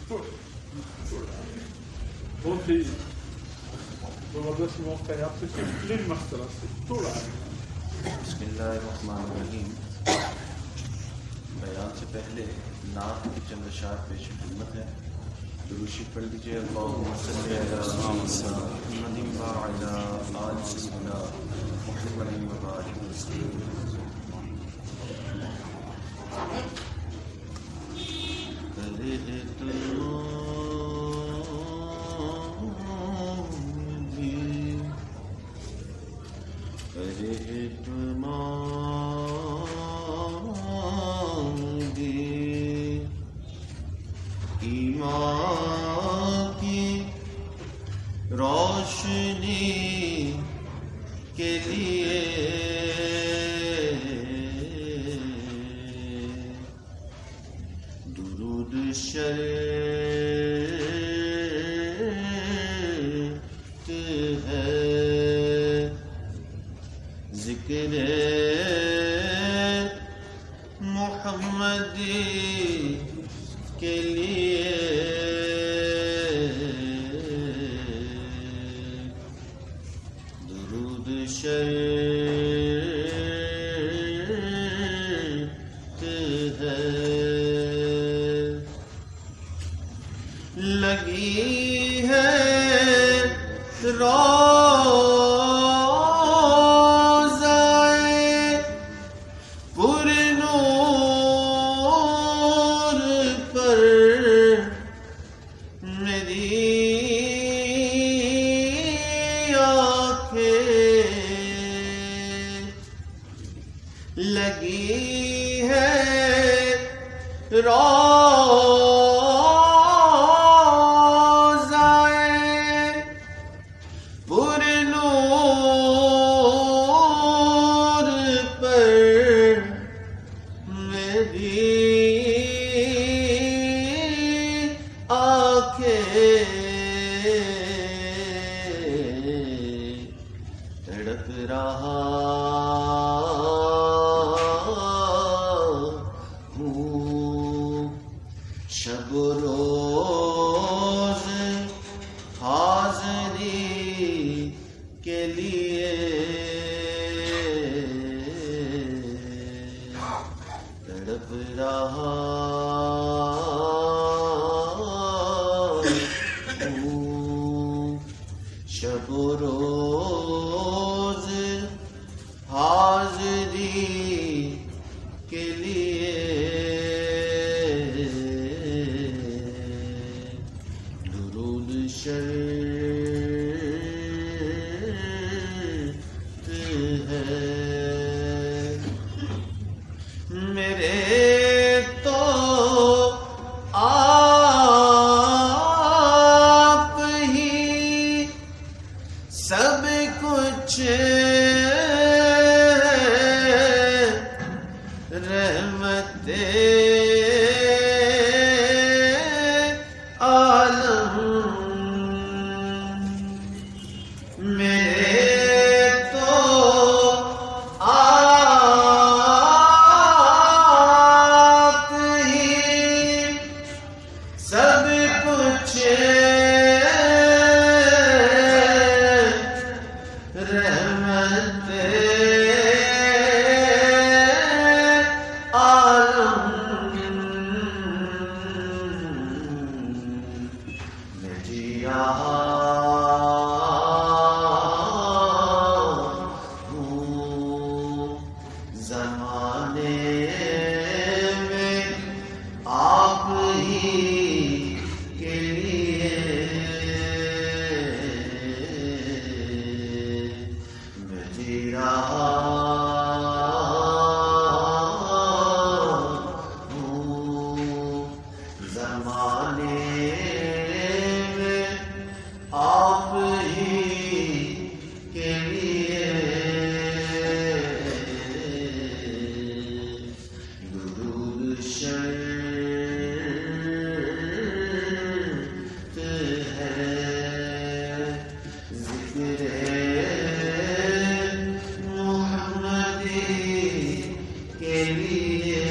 بہت ہی زبردست موقع ہے، آپ سے کلین مسئلہ سے تھوڑا بسم اللہ الرحمن الرحیم. بیان سے پہلے نعت کی چند اشعار پیش خدمت ہے. دروشی پڑھ لیجیے. اللہم صلی علی محمد وعلی آل سیدنا محمد وبارک وسلم. ایمان کی روشنی کے لیے درود شریعت ہے، ذکر محمدی کے لیے درود شریعت ہے. لگی ہے روزائے پر نور پر میری آنکھیں، لگی ہے روزائے پر نور پر میری آنکھیں، تڑپ رہا ہوں شب روز حاضری کے لیے، تڑپ رہا ہوں شب روز حاضری کے لیے. درود شریعت ہے. میرے تو آپ ہی سب کچھ رحمت عالم. میرے تو آپ ہی سب کچھ رحمت عالم. میں جی رہا ہوں زمانے میں آپ ہی کے لیے، میں جی رہا ہوں زمانے میں آپ ہی کے لیے. درود شریعت ہے، ذکر محمدی کے لیے.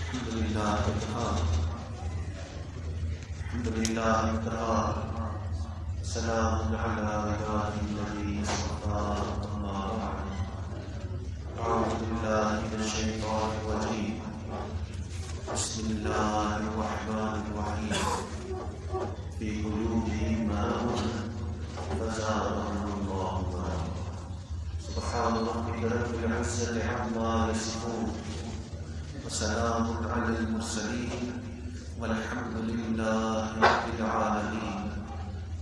الحمد لله الحمد لله سلام على عباده الذين اصطفى أما بعد أعوذ بالله من الشيطان الرجيم بسم الله الرحمن الرحيم في قلوبهم مرض فزادهم الله مرضا سبحان ربك رب العزة عما يصفون وسلام على المرسلين والحمد لله رب العالمين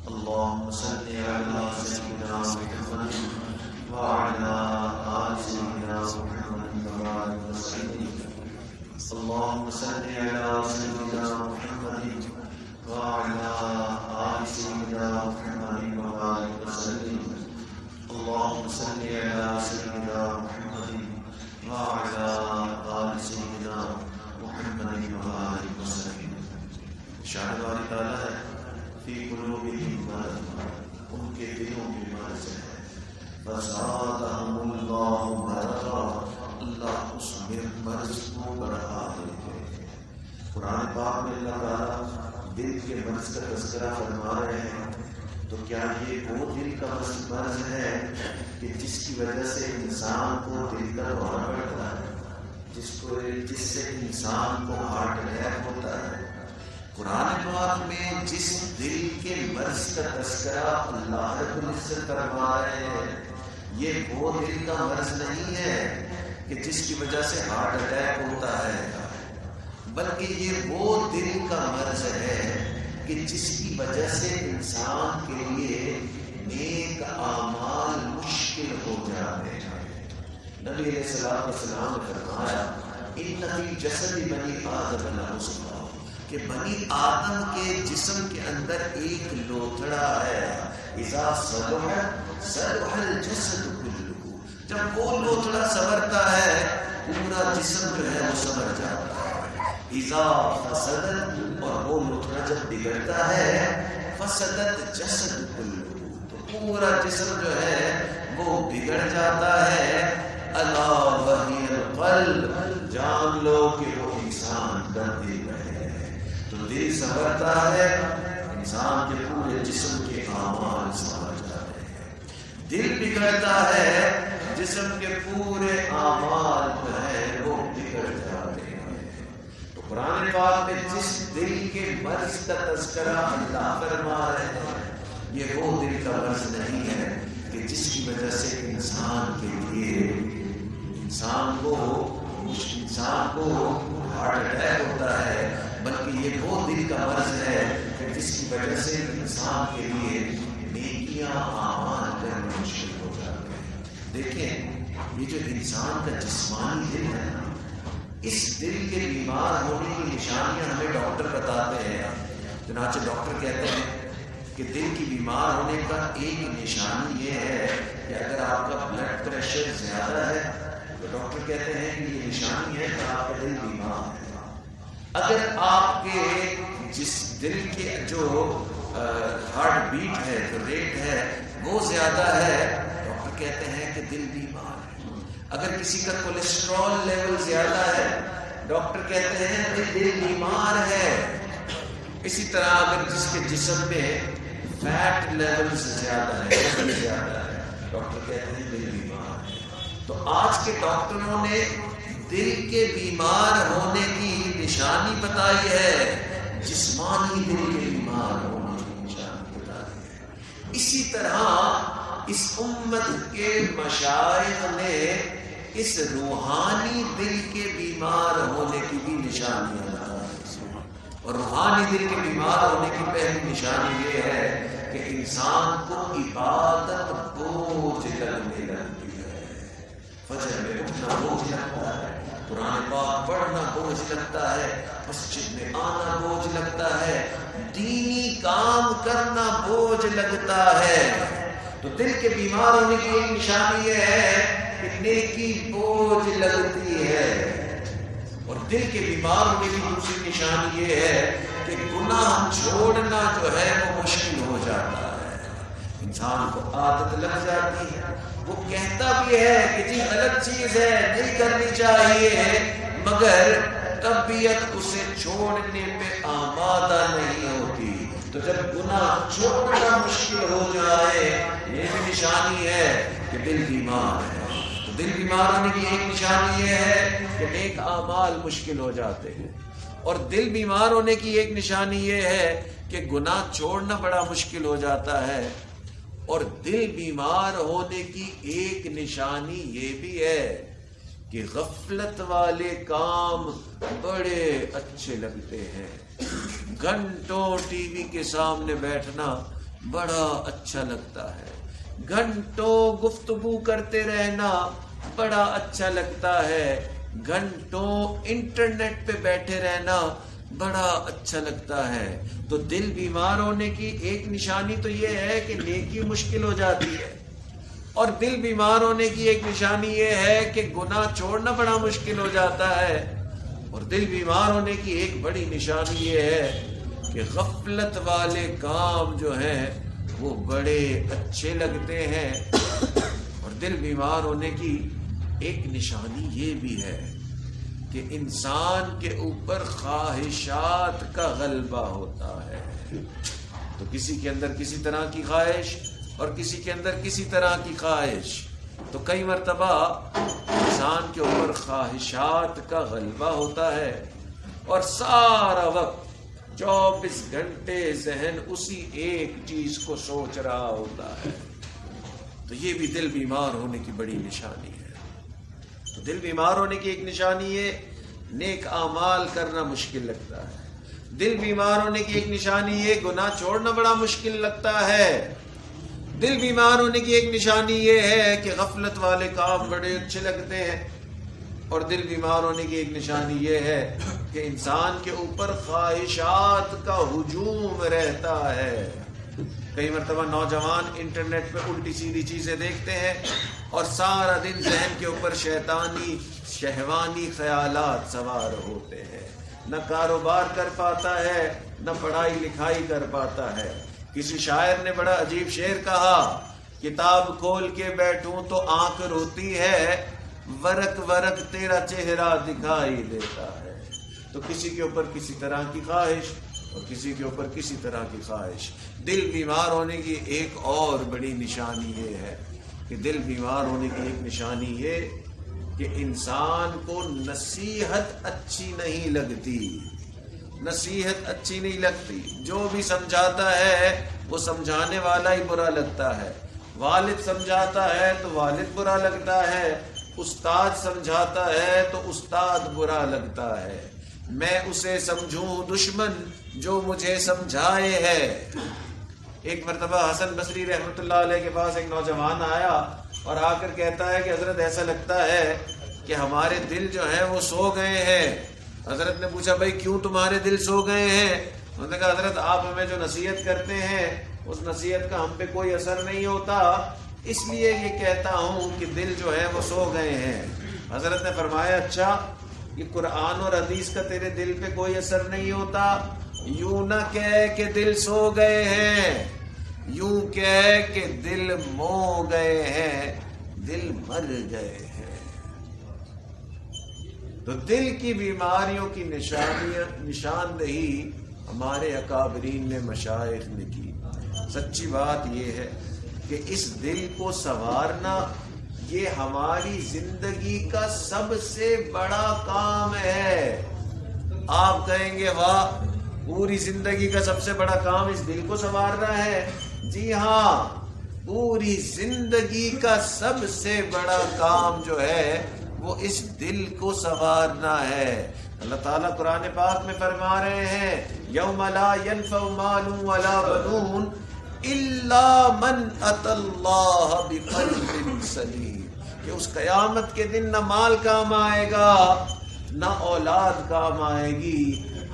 اللهم صل على سيدنا محمد وعلى آل سيدنا محمد وبارك وسلم اللهم صل على سيدنا محمد وعلى آل سيدنا محمد وبارك وسلم اللهم صل على سيدنا محمد وعلى آل سيدنا محمد وبارك وسلم شان باری تعالیٰ ہے فی قلوبہم مرض ان کے دلوں میں مرض ہے فزادہم اللہ مرضا اللہ اس مرض کو بڑھا دیتے ہیں قرآن پاک میں اللہ تعالیٰ دل کے مرض کا تذکرہ فرما رہے ہیں تو کیا یہ وہ دل کا مرض ہے کہ جس کی وجہ سے انسان کو دل کا دورہ پڑتا ہے جس سے انسان کو ہارٹ اٹیک ہوتا ہے قرآن پاک میں جس دل کے مرض کا تذکرہ اللہ رب العزت فرما رہے ہیں یہ وہ دل کا مرض نہیں ہے کہ جس کی وجہ سے ہارٹ اٹیک ہوتا ہے بلکہ یہ وہ دل کا مرض ہے کہ جس کی وجہ سے انسان کے لیے نیک اعمال مشکل ہو جاتے ہیں نبی علیہ السلام نے فرمایا ان فی جسد بنی آدم لعصبہ کہ بنی آدم کے جسم کے اندر ایک لوتھڑا ہے اذا صلح صلح الجسد کلہ جب وہ لوتھڑا سنورتا ہے پورا جسم جو ہے وہ سنور جاتا ہے اذا فسدت اور وہ لوتھڑا جب بگڑتا ہے فسدت جسد کلہ تو پورا جسم جو ہے وہ بگڑ جاتا ہے الا وہی القلب جان لو کہ وہ انسان کا دل ہے تو دل سنورتا ہے انسان کے پورے جسم کے اعمال سنور جاتے ہیں دل بگڑتا ہے جسم کے پورے اعمال جو ہے وہ بگڑ جاتے ہیں تو قرآن پاک میں جس دل کے مرض کا تذکرہ اللہ فرما رہے ہیں یہ وہ دل کا مرض نہیں ہے کہ جس کی وجہ سے انسان کے لیے انسان کو ہارٹ اٹیک ہوتا ہے بلکہ یہ وہ دل کا مرض ہے کہ جس کی وجہ سے انسان کے لیے نیکیاں اعمال کرنا مشکل ہو جاتے ہیں دیکھیں یہ جو انسان کا جسمانی دل ہے نا اس دل کے بیمار ہونے کی نشانیاں ہمیں ڈاکٹر بتاتے ہیں چنانچہ ڈاکٹر کہتے ہیں کہ دل کی بیمار ہونے کا ایک نشانی یہ ہے کہ اگر آپ کا بلڈ پریشر زیادہ ہے تو ڈاکٹر کہتے ہیں کہ یہ نشانی ہے کہ آپ کا دل بیمار ہے اگر آپ کے جس دل کے جو ہارٹ بیٹ ہے جو ریٹ ہے وہ زیادہ ہے ڈاکٹر کہتے ہیں کہ دل بیمار ہے اگر کسی کا کولیسٹرول لیول زیادہ ہے ڈاکٹر کہتے ہیں کہ دل بیمار ہے اسی طرح اگر جس کے جسم میں فیٹ لیولز زیادہ ہے ڈاکٹر کہتے ہیں دل بیمار ہے تو آج کے ڈاکٹروں نے دل کے بیمار ہونے کی نشانی بتائی ہے جسمانی دل کے بیمار ہونے کی نشانی بتائی ہے اسی طرح اس امت کے مشائخ نے اس روحانی دل کے بیمار ہونے کی بھی نشانیاں بتائی اور روحانی دل کے بیمار ہونے کی پہلی نشانی یہ ہے کہ انسان کو عبادت بوجھ لگنے لگتی ہے فجر میں اٹھنا بوجھ لگتا ہے قرآن پاک پڑھنا بوجھ لگتا ہے مسجد میں آنا بوجھ لگتا ہے دینی کام کرنا بوجھ لگتا ہے تو دل کے بیمار ہونے کی ایک نشانی یہ ہے کہ نیکی بوجھ لگتی ہے اور دل کے بیمار ہونے کی دوسری نشانی یہ ہے کہ گناہ چھوڑنا جو ہے وہ مشکل ہو جاتا ہے انسان کو عادت لگ جاتی ہے وہ کہتا بھی ہے کہ جی غلط چیز ہے نہیں کرنی چاہیے مگر طبیعت اسے چھوڑنے پہ آمادہ نہیں ہوتی. تو جب گناہ چھوڑنا مشکل ہو جائے یہ بھی نشانی ہے کہ دل بیمار ہے. تو دل بیمار ہونے کی ایک نشانی یہ ہے کہ نیک اعمال مشکل ہو جاتے ہیں، اور دل بیمار ہونے کی ایک نشانی یہ ہے کہ گناہ چھوڑنا بڑا مشکل ہو جاتا ہے. اور دل بیمار ہونے کی ایک نشانی یہ بھی ہے کہ غفلت والے کام بڑے اچھے لگتے ہیں. گھنٹوں ٹی وی کے سامنے بیٹھنا بڑا اچھا لگتا ہے، گھنٹوں گفتگو کرتے رہنا بڑا اچھا لگتا ہے، گھنٹوں انٹرنیٹ پہ بیٹھے رہنا بڑا اچھا لگتا ہے. تو دل بیمار ہونے کی ایک نشانی تو یہ ہے کہ نیکی مشکل ہو جاتی ہے، اور دل بیمار ہونے کی ایک نشانی یہ ہے کہ گناہ چھوڑنا بڑا مشکل ہو جاتا ہے. اور دل بیمار ہونے کی ایک بڑی نشانی یہ ہے کہ غفلت والے کام جو ہیں وہ بڑے اچھے لگتے ہیں. اور دل بیمار ہونے کی ایک نشانی یہ بھی ہے کہ انسان کے اوپر خواہشات کا غلبہ ہوتا ہے. تو کسی کے اندر کسی طرح کی خواہش اور کسی کے اندر کسی طرح کی خواہش. تو کئی مرتبہ انسان کے اوپر خواہشات کا غلبہ ہوتا ہے اور سارا وقت 24 گھنٹے ذہن اسی ایک چیز کو سوچ رہا ہوتا ہے. تو یہ بھی دل بیمار ہونے کی بڑی نشانی ہے. تو دل بیمار ہونے کی ایک نشانی یہ نیک اعمال کرنا مشکل لگتا ہے. دل بیمار ہونے کی ایک نشانی یہ گناہ چھوڑنا بڑا مشکل لگتا ہے. دل بیمار ہونے کی ایک نشانی یہ ہے کہ غفلت والے کام بڑے اچھے لگتے ہیں. اور دل بیمار ہونے کی ایک نشانی یہ ہے کہ انسان کے اوپر خواہشات کا ہجوم رہتا ہے. کئی مرتبہ نوجوان انٹرنیٹ پہ الٹی سیدھی چیزیں دیکھتے ہیں اور سارا دن ذہن کے اوپر شیطانی شہوانی خیالات سوار ہوتے ہیں. نہ کاروبار کر پاتا ہے نہ پڑھائی لکھائی کر پاتا ہے. کسی شاعر نے بڑا عجیب شعر کہا، کتاب کھول کے بیٹھوں تو آنکھ روتی ہے، ورق ورق تیرا چہرہ دکھائی دیتا ہے. تو کسی کے اوپر کسی طرح کی خواہش اور کسی کے اوپر کسی طرح کی خواہش. دل بیمار ہونے کی ایک اور بڑی نشانی یہ ہے کہ دل بیمار ہونے کی ایک نشانی یہ کہ انسان کو نصیحت اچھی نہیں لگتی. نصیحت اچھی نہیں لگتی. جو بھی سمجھاتا ہے وہ سمجھانے والا ہی برا لگتا ہے. والد سمجھاتا ہے تو والد برا لگتا ہے، استاد سمجھاتا ہے تو استاد برا لگتا ہے. میں اسے سمجھوں دشمن جو مجھے سمجھائے ہے. ایک مرتبہ حسن بصری رحمۃ اللہ علیہ کے پاس ایک نوجوان آیا اور آ کر کہتا ہے کہ حضرت ایسا لگتا ہے کہ ہمارے دل جو ہیں وہ سو گئے ہیں. حضرت نے پوچھا بھائی کیوں تمہارے دل سو گئے ہیں؟ انہوں نے کہا حضرت آپ ہمیں جو نصیحت کرتے ہیں اس نصیحت کا ہم پہ کوئی اثر نہیں ہوتا، اس لیے یہ کہتا ہوں کہ دل جو ہے وہ سو گئے ہیں. حضرت نے فرمایا اچھا یہ قرآن اور حدیث کا تیرے دل پہ کوئی اثر نہیں ہوتا؟ یوں نہ کہہ کہ دل سو گئے ہیں، یوں کہہ کہ دل مو گئے ہیں، دل مر گئے ہیں. تو دل کی بیماریوں کی نشاندہی ہمارے اکابرین نے مشائخ نے کی. سچی بات یہ ہے کہ اس دل کو سنوارنا یہ ہماری زندگی کا سب سے بڑا کام ہے. آپ کہیں گے واہ پوری زندگی کا سب سے بڑا کام اس دل کو سنوارنا ہے. جی ہاں، پوری زندگی کا سب سے بڑا کام جو ہے وہ اس دل کو سنوارنا ہے. اللہ تعالیٰ قرآن پاک میں فرما رہے ہیں یوم لا ينفع مال ولا بنون الا من اتى الله بقلب سلیم، کہ اس قیامت کے دن نہ مال کام آئے گا نہ اولاد کام آئے گی،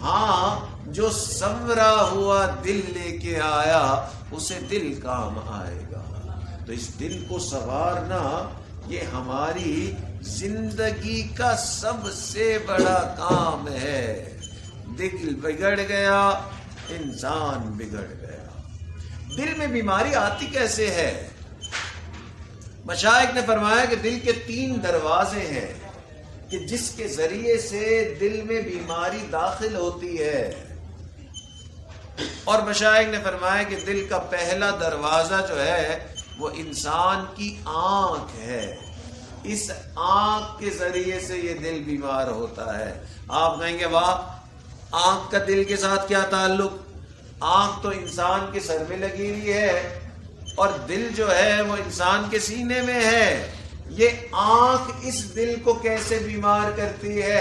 ہاں جو سنورا ہوا دل لے کے آیا اسے دل کام آئے گا. تو اس دل کو سنوارنا یہ ہماری زندگی کا سب سے بڑا کام ہے. دل بگڑ گیا انسان بگڑ گیا. دل میں بیماری آتی کیسے ہے؟ مشائخ نے فرمایا کہ دل کے 3 دروازے ہیں. کہ جس کے ذریعے سے دل میں بیماری داخل ہوتی ہے. اور مشائخ نے فرمایا کہ دل کا پہلا دروازہ جو ہے وہ انسان کی آنکھ ہے. اس آنکھ کے ذریعے سے یہ دل بیمار ہوتا ہے. آپ کہیں گے واہ، آنکھ کا دل کے ساتھ کیا تعلق؟ آنکھ تو انسان کے سر میں لگی ہوئی ہے اور دل جو ہے وہ انسان کے سینے میں ہے. یہ آنکھ اس دل کو کیسے بیمار کرتی ہے؟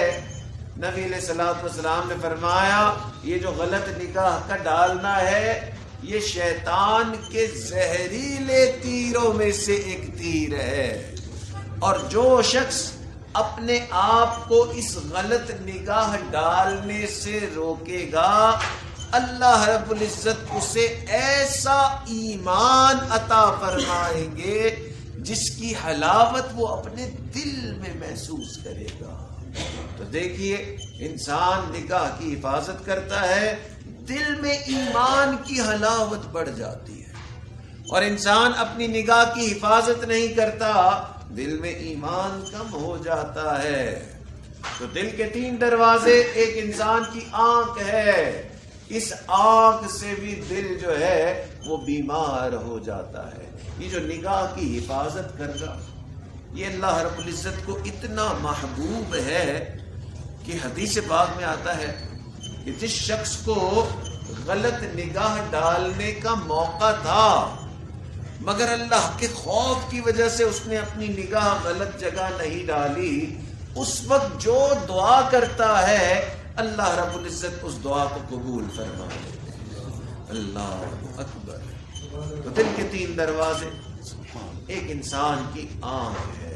نبی علیہ الصلوۃ والسلام نے فرمایا یہ جو غلط نگاہ کا ڈالنا ہے یہ شیطان کے زہریلے تیروں میں سے ایک تیر ہے. اور جو شخص اپنے آپ کو اس غلط نگاہ ڈالنے سے روکے گا اللہ رب العزت اسے ایسا ایمان عطا فرمائیں گے جس کی حلاوت وہ اپنے دل میں محسوس کرے گا. تو دیکھیے انسان نگاہ کی حفاظت کرتا ہے، دل میں ایمان کی حلاوت بڑھ جاتی ہے. اور انسان اپنی نگاہ کی حفاظت نہیں کرتا، دل میں ایمان کم ہو جاتا ہے. تو دل کے 3 دروازے، ایک انسان کی آنکھ ہے، اس آنکھ سے بھی دل جو ہے وہ بیمار ہو جاتا ہے. یہ جو نگاہ کی حفاظت کرنا یہ اللہ رب العزت کو اتنا محبوب ہے کہ حدیث پاک میں آتا ہے کہ جس شخص کو غلط نگاہ ڈالنے کا موقع تھا مگر اللہ کے خوف کی وجہ سے اس نے اپنی نگاہ غلط جگہ نہیں ڈالی، اس وقت جو دعا کرتا ہے اللہ رب العزت اس دعا کو قبول فرما لیتے ہیں. اللہ اکبر. تو دل کے 3 دروازے، ایک انسان کی آنکھ ہے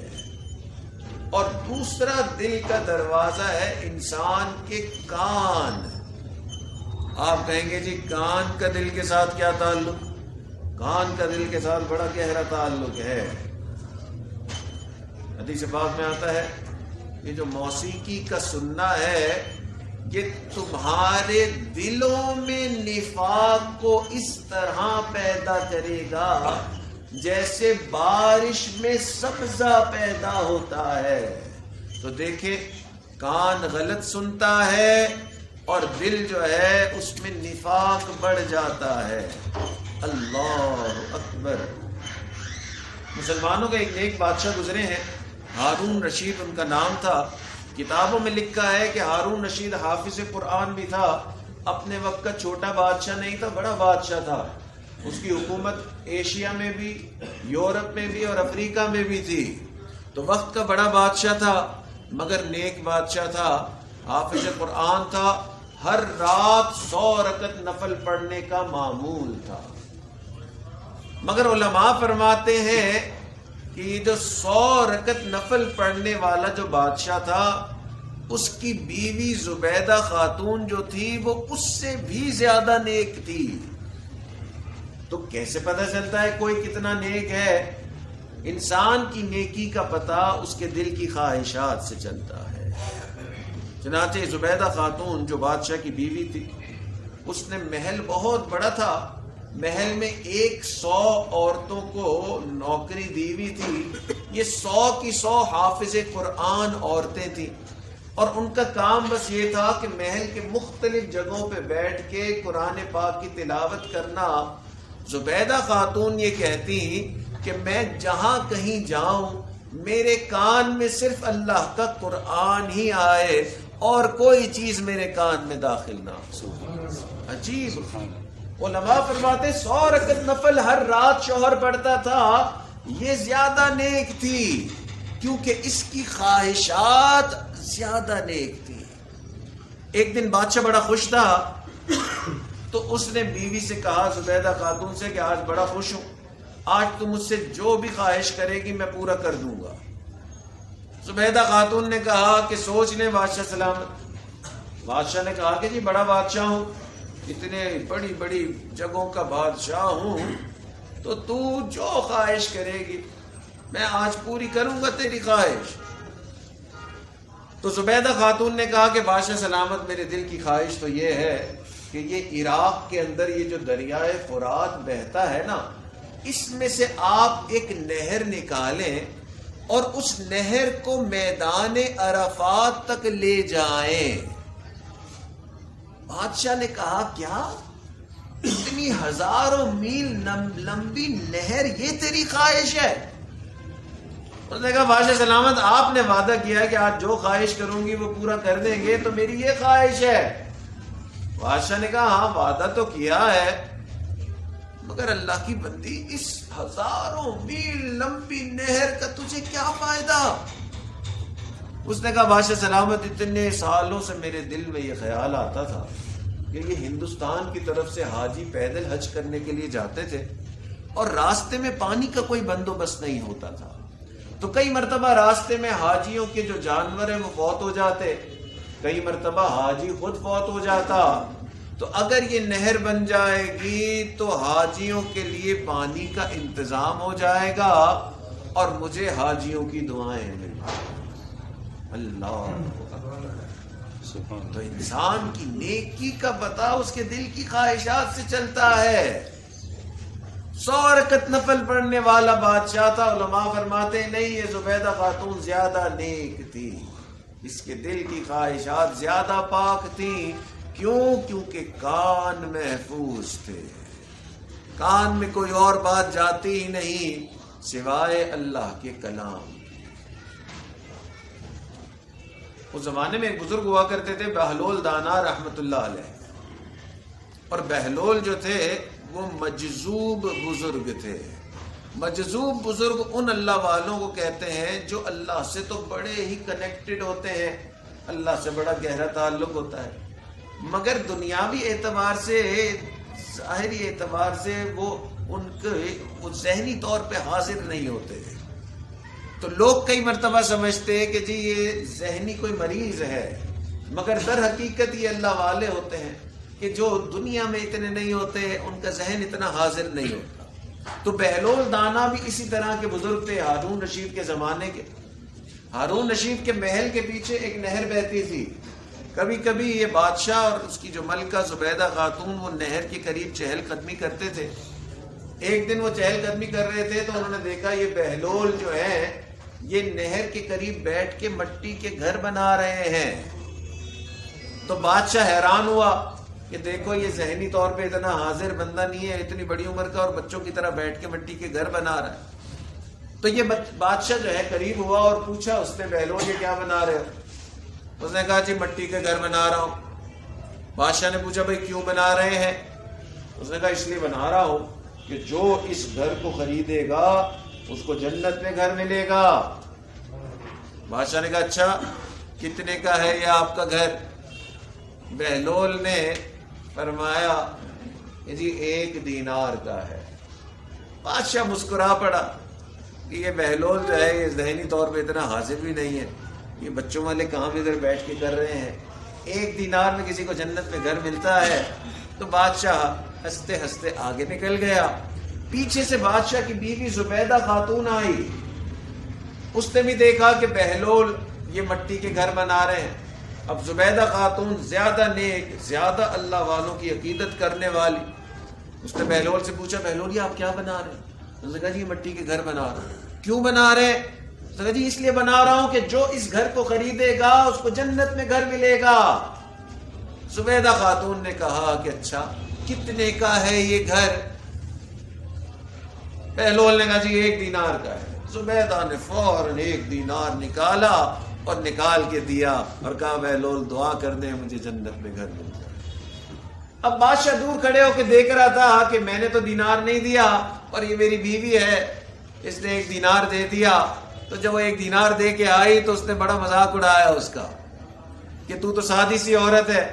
اور دوسرا دل کا دروازہ ہے انسان کے کان. آپ کہیں گے جی کان کا دل کے ساتھ کیا تعلق؟ کان کا دل کے ساتھ بڑا گہرا تعلق ہے. حدیث پاک میں آتا ہے یہ جو موسیقی کا سننا ہے یہ تمہارے دلوں میں نفاق کو اس طرح پیدا کرے گا جیسے بارش میں سبزہ پیدا ہوتا ہے. تو دیکھیں کان غلط سنتا ہے اور دل جو ہے اس میں نفاق بڑھ جاتا ہے. اللہ اکبر. مسلمانوں کا ایک نیک بادشاہ گزرے ہیں، ہارون رشید ان کا نام تھا. کتابوں میں لکھا ہے کہ ہارون رشید حافظ قرآن بھی تھا، اپنے وقت کا چھوٹا بادشاہ نہیں تھا، بڑا بادشاہ تھا. اس کی حکومت ایشیا میں بھی، یورپ میں بھی اور افریقہ میں بھی تھی. تو وقت کا بڑا بادشاہ تھا مگر نیک بادشاہ تھا، حافظ قرآن تھا، ہر رات 100 رکعت نفل پڑھنے کا معمول تھا. مگر علماء فرماتے ہیں کہ یہ جو 100 رکعت نفل پڑھنے والا جو بادشاہ تھا اس کی بیوی زبیدہ خاتون جو تھی وہ اس سے بھی زیادہ نیک تھی. تو کیسے پتہ چلتا ہے کوئی کتنا نیک ہے؟ انسان کی نیکی کا پتہ اس کے دل کی خواہشات سے چلتا ہے. چنانچہ زبیدہ خاتون جو بادشاہ کی بیوی تھی اس نے محل بہت بڑا تھا، محل میں 100 عورتوں کو نوکری دی ہوئی تھی. یہ 100 کی 100 حافظ قرآن عورتیں تھیں اور ان کا کام بس یہ تھا کہ محل کے مختلف جگہوں پہ بیٹھ کے قرآن پاک کی تلاوت کرنا. زبیدہ خاتون یہ کہتی کہ میں جہاں کہیں جاؤں میرے کان میں صرف اللہ کا قرآن ہی آئے اور کوئی چیز میرے کان میں داخل نہ ہو. عجیب. علماء فرماتے 100 رکعت نفل ہر رات شوہر پڑھتا تھا، یہ زیادہ نیک تھی کیونکہ اس کی خواہشات زیادہ نیک تھی. ایک دن بادشاہ بڑا خوش تھا تو اس نے بیوی سے کہا، زبیدہ خاتون سے، کہ آج بڑا خوش ہوں، آج تم مجھ سے جو بھی خواہش کرے گی میں پورا کر دوں گا. زبیدہ خاتون نے کہا کہ سوچ لیں بادشاہ سلامت. بادشاہ نے کہا کہ جی بڑا بادشاہ ہوں، اتنے بڑی بڑی جگہوں کا بادشاہ ہوں، تو جو خواہش کرے گی میں آج پوری کروں گا تیری خواہش. تو زبیدہ خاتون نے کہا کہ بادشاہ سلامت میرے دل کی خواہش تو یہ ہے کہ یہ عراق کے اندر یہ جو دریائے فرات بہتا ہے نا، اس میں سے آپ ایک نہر نکالیں اور اس نہر کو میدان عرفات تک لے جائیں. بادشاہ نے کہا کیا اتنی ہزاروں میل لمبی نہر یہ تیری خواہش ہے؟ اس نے کہا بادشاہ سلامت آپ نے وعدہ کیا ہے کہ آج جو خواہش کروں گی وہ پورا کر دیں گے، تو میری یہ خواہش ہے. بادشاہ نے کہا ہاں وعدہ تو کیا ہے، مگر اللہ کی بندی اس ہزاروں میل لمبی نہر کا تجھے کیا فائدہ؟ اس نے کہا بادشاہ سلامت اتنے سالوں سے میرے دل میں یہ خیال آتا تھا کہ یہ ہندوستان کی طرف سے حاجی پیدل حج کرنے کے لیے جاتے تھے اور راستے میں پانی کا کوئی بندوبست نہیں ہوتا تھا، تو کئی مرتبہ راستے میں حاجیوں کے جو جانور ہیں وہ فوت ہو جاتے، کئی مرتبہ حاجی خود فوت ہو جاتا. تو اگر یہ نہر بن جائے گی تو حاجیوں کے لیے پانی کا انتظام ہو جائے گا اور مجھے حاجیوں کی دعائیں مل جائیں. اللہ تو انسان کی نیکی کا پتہ اس کے دل کی خواہشات سے چلتا ہے. 100 رکعت نفل پڑھنے والا بادشاہ تھا. علماء فرماتے ہیں نہیں، یہ زبیدہ خاتون زیادہ نیک تھی، اس کے دل کی خواہشات زیادہ پاک تھیں. کیوں؟ کیونکہ کان محفوظ تھے، کان میں کوئی اور بات جاتی ہی نہیں سوائے اللہ کے کلام. اس زمانے میں ایک بزرگ ہوا کرتے تھے بہلول دانا رحمت اللہ علیہ، اور بہلول جو تھے وہ مجذوب بزرگ تھے. مجذوب بزرگ ان اللہ والوں کو کہتے ہیں جو اللہ سے تو بڑے ہی کنیکٹڈ ہوتے ہیں، اللہ سے بڑا گہرا تعلق ہوتا ہے، مگر دنیاوی اعتبار سے، ظاہری اعتبار سے وہ ذہنی طور پہ حاضر نہیں ہوتے. تو لوگ کئی مرتبہ سمجھتے ہیں کہ جی یہ ذہنی کوئی مریض ہے، مگر در حقیقت یہ اللہ والے ہوتے ہیں کہ جو دنیا میں اتنے نہیں ہوتے، ان کا ذہن اتنا حاضر نہیں ہوتا. تو بہلول دانا بھی اسی طرح کے بزرگ تھے ہارون رشید کے زمانے کے. ہارون رشید کے محل کے پیچھے ایک نہر بہتی تھی. کبھی کبھی یہ بادشاہ اور اس کی جو ملکہ زبیدہ خاتون وہ نہر کے قریب چہل قدمی کرتے تھے. ایک دن وہ چہل قدمی کر رہے تھے تو انہوں نے دیکھا یہ بہلول جو ہے یہ نہر کے قریب بیٹھ کے مٹی کے گھر بنا رہے ہیں. تو بادشاہ حیران ہوا کہ دیکھو یہ ذہنی طور پہ اتنا حاضر بندہ نہیں ہے، اتنی بڑی عمر کا، اور بچوں کی طرح بیٹھ کے مٹی کے گھر بنا رہا ہے. تو یہ بادشاہ جو ہے قریب ہوا اور پوچھا اس نے بہلول یہ کیا بنا رہے ہو؟ اس نے کہا جی مٹی کے گھر بنا رہا ہوں. بادشاہ نے پوچھا بھائی کیوں بنا رہے ہیں؟ اس نے کہا اس لیے بنا رہا ہوں کہ جو اس گھر کو خریدے گا اس کو جنت میں گھر ملے گا. بادشاہ نے کہا اچھا کتنے کا ہے یہ آپ کا گھر؟ بہلول نے فرمایا کہ جی 1 دینار کا ہے. بادشاہ مسکرا پڑا کہ یہ بہلول جو ہے یہ ذہنی طور پہ اتنا حاضر بھی نہیں ہے، یہ بچوں والے کام ادھر بیٹھ کے کر رہے ہیں، 1 دینار میں کسی کو جنت میں گھر ملتا ہے. تو بادشاہ ہنستے ہنستے آگے نکل گیا. پیچھے سے بادشاہ کی بیوی زبیدہ خاتون آئی. اس نے بھی دیکھا کہ بہلول یہ مٹی کے گھر بنا رہے ہیں. اب زبیدہ خاتون زیادہ نیک، زیادہ اللہ والوں کی عقیدت کرنے والی. اس نے بہلول سے پوچھا بہلول یہ آپ کیا بنا رہے ہیں؟ اس نے کہا جی یہ مٹی کے گھر بنا رہے ہیں. کیوں بنا رہے ہیں؟ اس نے کہا جی اس لیے بنا رہا ہوں کہ جو اس گھر کو خریدے گا اس کو جنت میں گھر ملے گا. زبیدہ خاتون نے کہا کہ اچھا کتنے کا ہے یہ گھر؟ بہلول نے کہا جی 1 دینار کا ہے. زبیدہ نے فوراً 1 دینار نکالا اور نکال کے دیا اور کہا بہلول دعا کر دیں مجھے جنت میں گھر مل جائے. اب بادشاہ دور کھڑے ہو کے دیکھ رہا تھا کہ میں نے تو دینار نہیں دیا اور یہ میری بیوی ہے اس نے 1 دینار دے دیا. تو جب وہ 1 دینار دے کے آئی تو اس نے بڑا مذاق اڑایا اس کا کہ تو سادی سی عورت ہے،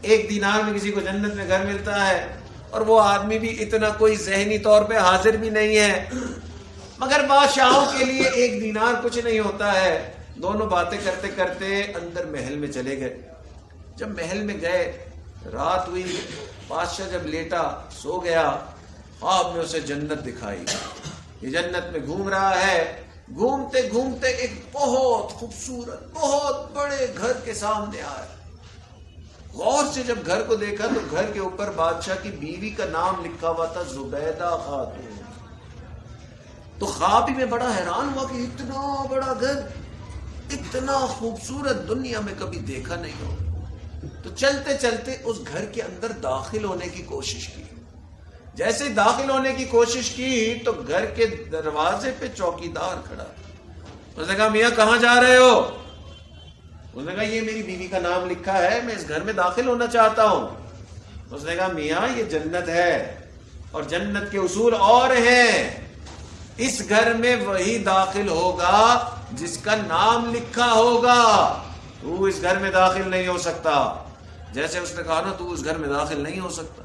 1 دینار میں کسی کو جنت میں گھر ملتا ہے، اور وہ آدمی بھی اتنا کوئی ذہنی طور پہ حاضر بھی نہیں ہے. مگر بادشاہوں کے لیے 1 دینار کچھ نہیں ہوتا ہے. دونوں باتیں کرتے کرتے اندر محل میں چلے گئے. جب محل میں گئے رات ہوئی، بادشاہ جب لیٹا سو گیا، خواب میں اسے جنت دکھائی. یہ جنت میں گھوم رہا ہے. گھومتے گھومتے ایک بہت خوبصورت بہت بڑے گھر کے سامنے آیا. غور سے جب گھر کو دیکھا تو گھر کے اوپر بادشاہ کی بیوی کا نام لکھا ہوا تھا زبیدہ خاتون. تو خواب ہی میں بڑا حیران ہوا کہ اتنا بڑا گھر، اتنا خوبصورت دنیا میں کبھی دیکھا نہیں ہو. تو چلتے چلتے اس گھر کے اندر داخل ہونے کی کوشش کی. جیسے داخل ہونے کی کوشش کی تو گھر کے دروازے پہ چوکیدار کھڑا. اس نے کہا میاں کہاں جا رہے ہو؟ اس نے کہا یہ میری بیوی کا نام لکھا ہے، میں اس گھر میں داخل ہونا چاہتا ہوں. اس نے کہا میاں یہ جنت ہے اور جنت کے اصول اور ہیں، اس گھر میں وہی داخل ہوگا جس کا نام لکھا ہوگا، تو اس گھر میں داخل نہیں ہو سکتا. جیسے اس نے کہا نا تو اس گھر میں داخل نہیں ہو سکتا،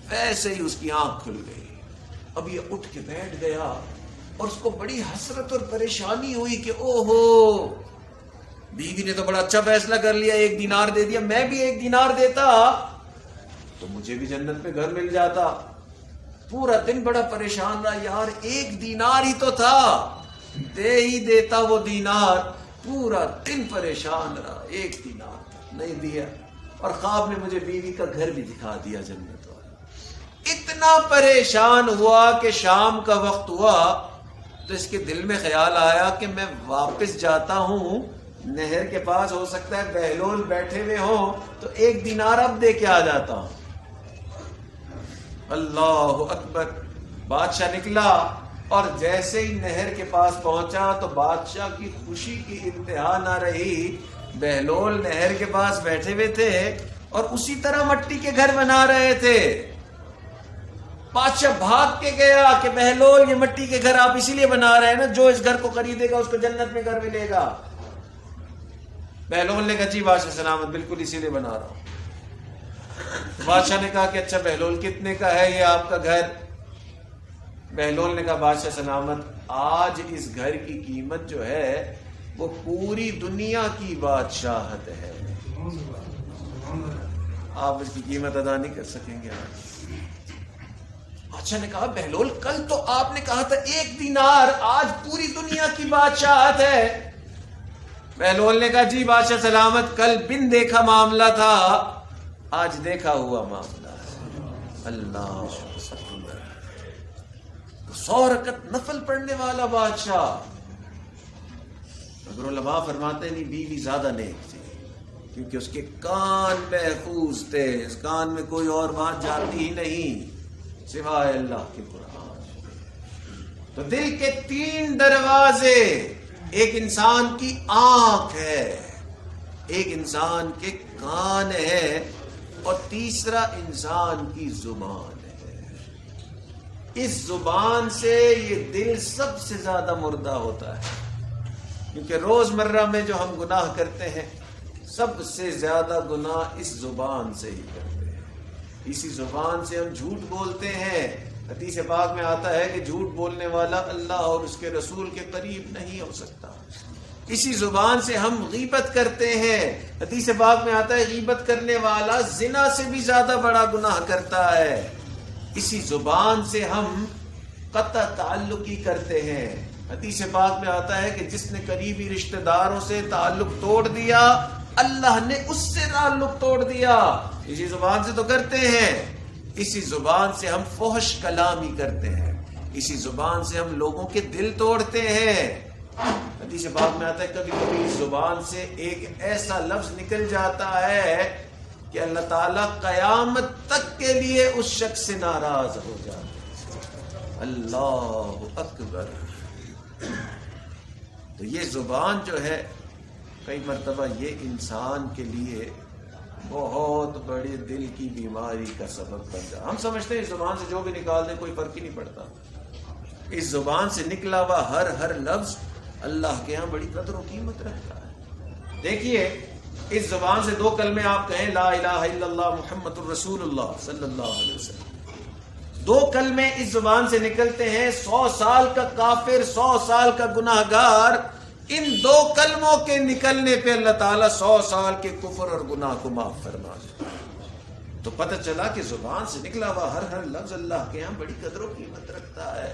ویسے ہی اس کی آنکھ کھل گئی. اب یہ اٹھ کے بیٹھ گیا اور اس کو بڑی حسرت اور پریشانی ہوئی کہ او ہو، بیوی نے تو بڑا اچھا فیصلہ کر لیا، 1 دینار دے دیا. میں بھی 1 دینار دیتا تو مجھے بھی جنت میں گھر مل جاتا. پورا دن بڑا پریشان رہا، یار 1 دینار ہی تو تھا، دے ہی دیتا وہ دینار. پورا دن پریشان رہا، 1 دینار نہیں دیا، اور خواب میں مجھے بیوی کا گھر بھی دکھا دیا جنت والا. اتنا پریشان ہوا کہ شام کا وقت ہوا تو اس کے دل میں خیال آیا کہ میں واپس جاتا ہوں نہر کے پاس، ہو سکتا ہے بہلول بیٹھے ہوئے ہوں تو 1 دینار اب دے کے آ جاتا ہوں. اللہ اکبر. بادشاہ نکلا اور جیسے ہی نہر کے پاس پہنچا تو بادشاہ کی خوشی کی انتہا نہ رہی. بہلول نہر کے پاس بیٹھے ہوئے تھے اور اسی طرح مٹی کے گھر بنا رہے تھے. بادشاہ بھاگ کے گیا کہ بہلول یہ مٹی کے گھر آپ اسی لیے بنا رہے ہیں نا، جو اس گھر کو خریدے گا اس کو جنت میں گھر ملے گا. بہلول نے کہا جی بادشاہ سلامت، بالکل اسی لیے بنا رہا ہوں. بادشاہ نے کہا کہ اچھا بہلول کتنے کا ہے یہ آپ کا گھر؟ بہلول نے کہا بادشاہ سلامت آج اس گھر کی قیمت جو ہے وہ پوری دنیا کی بادشاہت ہے، آپ اس کی قیمت ادا نہیں کر سکیں گے. بادشاہ نے کہا بہلول کل تو آپ نے کہا تھا 1 دینار، آج پوری دنیا کی بادشاہت ہے. بہلول نے کہا جی بادشاہ سلامت کل بن دیکھا معاملہ تھا، آج دیکھا ہوا معاملہ ہے. اللہ 100 رکعت نفل پڑھنے والا بادشاہ. مگر علماء فرماتے نہیں بیوی زیادہ نیک تھی کیونکہ اس کے کان محفوظ تھے، اس کان میں کوئی اور بات جاتی ہی نہیں سوائے اللہ کے قرآن. تو دل کے 3 دروازے، ایک انسان کی آنکھ ہے، ایک انسان کے کان ہے، اور تیسرا انسان کی زبان ہے. اس زبان سے یہ دل سب سے زیادہ مردہ ہوتا ہے، کیونکہ روزمرہ میں جو ہم گناہ کرتے ہیں سب سے زیادہ گناہ اس زبان سے ہی کرتے ہیں. اسی زبان سے ہم جھوٹ بولتے ہیں. حدیث پاک میں آتا ہے کہ جھوٹ بولنے والا اللہ اور اس کے رسول کے قریب نہیں ہو سکتا. اسی زبان سے ہم غیبت کرتے ہیں. حدیث پاک میں آتا ہے غیبت کرنے والا زنا سے بھی زیادہ بڑا گناہ کرتا ہے. اسی زبان سے ہم قطع تعلقی کرتے ہیں. حدیث پاک میں آتا ہے کہ جس نے قریبی رشتہ داروں سے تعلق توڑ دیا اللہ نے اس سے تعلق توڑ دیا. اسی زبان سے تو کرتے ہیں. اسی زبان سے ہم فحش کلامی کرتے ہیں. اسی زبان سے ہم لوگوں کے دل توڑتے ہیں. حدیث پاک میں آتا ہے کبھی کبھی اس زبان سے ایک ایسا لفظ نکل جاتا ہے کہ اللہ تعالیٰ قیامت تک کے لیے اس شخص سے ناراض ہو جاتا ہے. اللہ اکبر. تو یہ زبان جو ہے کئی مرتبہ یہ انسان کے لیے بہت بڑی دل کی بیماری کا سبب بن جاتا. ہم سمجھتے ہیں اس زبان سے جو بھی نکال دیں کوئی فرق ہی نہیں پڑتا. اس زبان سے نکلا ہوا ہر لفظ اللہ کے ہاں بڑی قدر و قیمت رکھتا ہے. دیکھیے اس زبان سے 2 کلمے آپ کہیں لا الہ الا اللہ محمد الرسول اللہ صلی اللہ علیہ وسلم. 2 کلمے اس زبان سے نکلتے ہیں. 100 سال کا کافر، 100 سال کا گناہگار، ان 2 کلموں کے نکلنے پہ اللہ تعالیٰ 100 سال کے کفر اور گناہ کو معاف فرما دیتا. تو پتہ چلا کہ زبان سے نکلا ہوا ہر لفظ اللہ کے یہاں بڑی قدر و قیمت رکھتا ہے.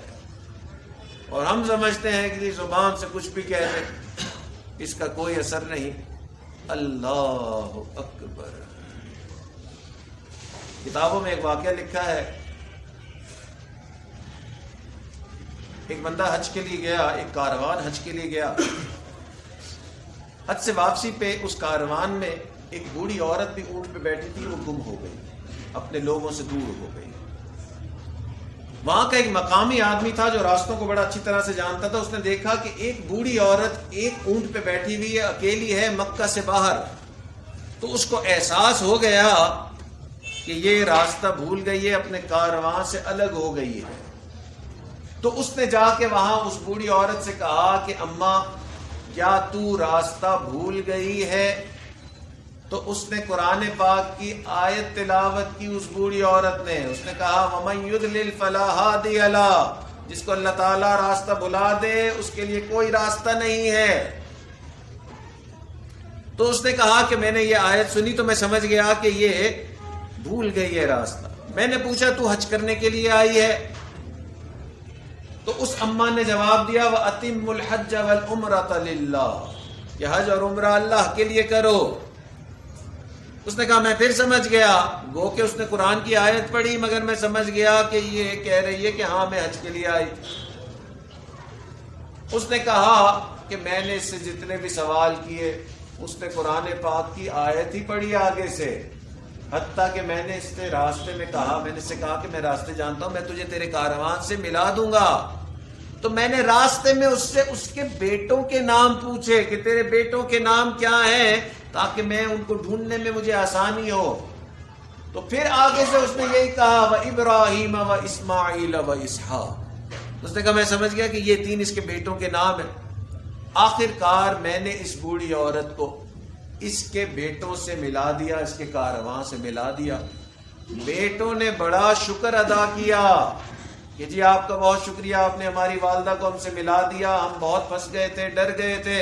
اور ہم سمجھتے ہیں کہ زبان سے کچھ بھی کہہ دیں اس کا کوئی اثر نہیں. اللہ اکبر. کتابوں میں ایک واقعہ لکھا ہے ایک بندہ حج کے لیے گیا، ایک کاروان حج کے لیے گیا. حج سے واپسی پہ اس کاروان میں ایک بوڑھی عورت بھی اونٹ پہ بیٹھی تھی، وہ گم ہو گئی، اپنے لوگوں سے دور ہو گئی. وہاں کا ایک مقامی آدمی تھا جو راستوں کو بڑا اچھی طرح سے جانتا تھا. اس نے دیکھا کہ ایک بوڑھی عورت ایک اونٹ پہ بیٹھی ہوئی ہے، اکیلی ہے، مکہ سے باہر. تو اس کو احساس ہو گیا کہ یہ راستہ بھول گئی ہے، اپنے کاروان سے الگ ہو گئی ہے. تو اس نے جا کے وہاں اس بوڑھی عورت سے کہا کہ اماں کیا تو راستہ بھول گئی ہے؟ تو اس نے قرآن پاک کی آیت تلاوت کی. اس بوڑھی عورت نے اس نے کہا وَمَن يُضْلِلْ فَلَا هَادِيَ لَهُ، جس کو اللہ تعالیٰ راستہ بھلا دے اس کے لیے کوئی راستہ نہیں ہے. تو اس نے کہا کہ میں نے یہ آیت سنی تو میں سمجھ گیا کہ یہ بھول گئی ہے راستہ. میں نے پوچھا تو حج کرنے کے لیے آئی ہے؟ تو اس اماں نے جواب دیا وَأَتِمُّ الْحَجَّ وَالْعُمْرَةَ لِلَّهِ، کہ حج اور عمرہ اللہ کے لیے کرو. اس نے کہا میں پھر سمجھ گیا. گو کہ اس نے قرآن کی آیت پڑھی مگر میں سمجھ گیا کہ یہ کہہ رہی ہے کہ ہاں میں حج کے لیے آئی. اس نے کہا کہ میں نے اس سے جتنے بھی سوال کیے اس نے قرآن پاک کی آیت ہی پڑھی آگے سے، حتیٰ کہ میں نے اس سے راستے میں کہا، میں نے اس سے کہا کہ میں راستے جانتا ہوں، میں تجھے تیرے کاروان سے ملا دوں گا. تو میں نے راستے میں اس سے اس کے بیٹوں کے نام پوچھے کہ تیرے بیٹوں کے نام کیا ہیں تاکہ میں ان کو ڈھونڈنے میں مجھے آسانی ہو. تو پھر آگے سے اس نے یہی کہا وَإِبْرَاهِيمَ وَإِسْمَاعِيلَ وَإِسْحَاقَ. اس نے کہا میں سمجھ گیا کہ یہ 3 اس کے بیٹوں کے نام ہیں. آخر کار میں نے اس بوڑھی عورت کو اس کے بیٹوں سے ملا دیا، اس کے کاروان سے ملا دیا. بیٹوں نے بڑا شکر ادا کیا کہ جی آپ کا بہت شکریہ، آپ نے ہماری والدہ کو ہم سے ملا دیا، ہم بہت پھنس گئے تھے، ڈر گئے تھے،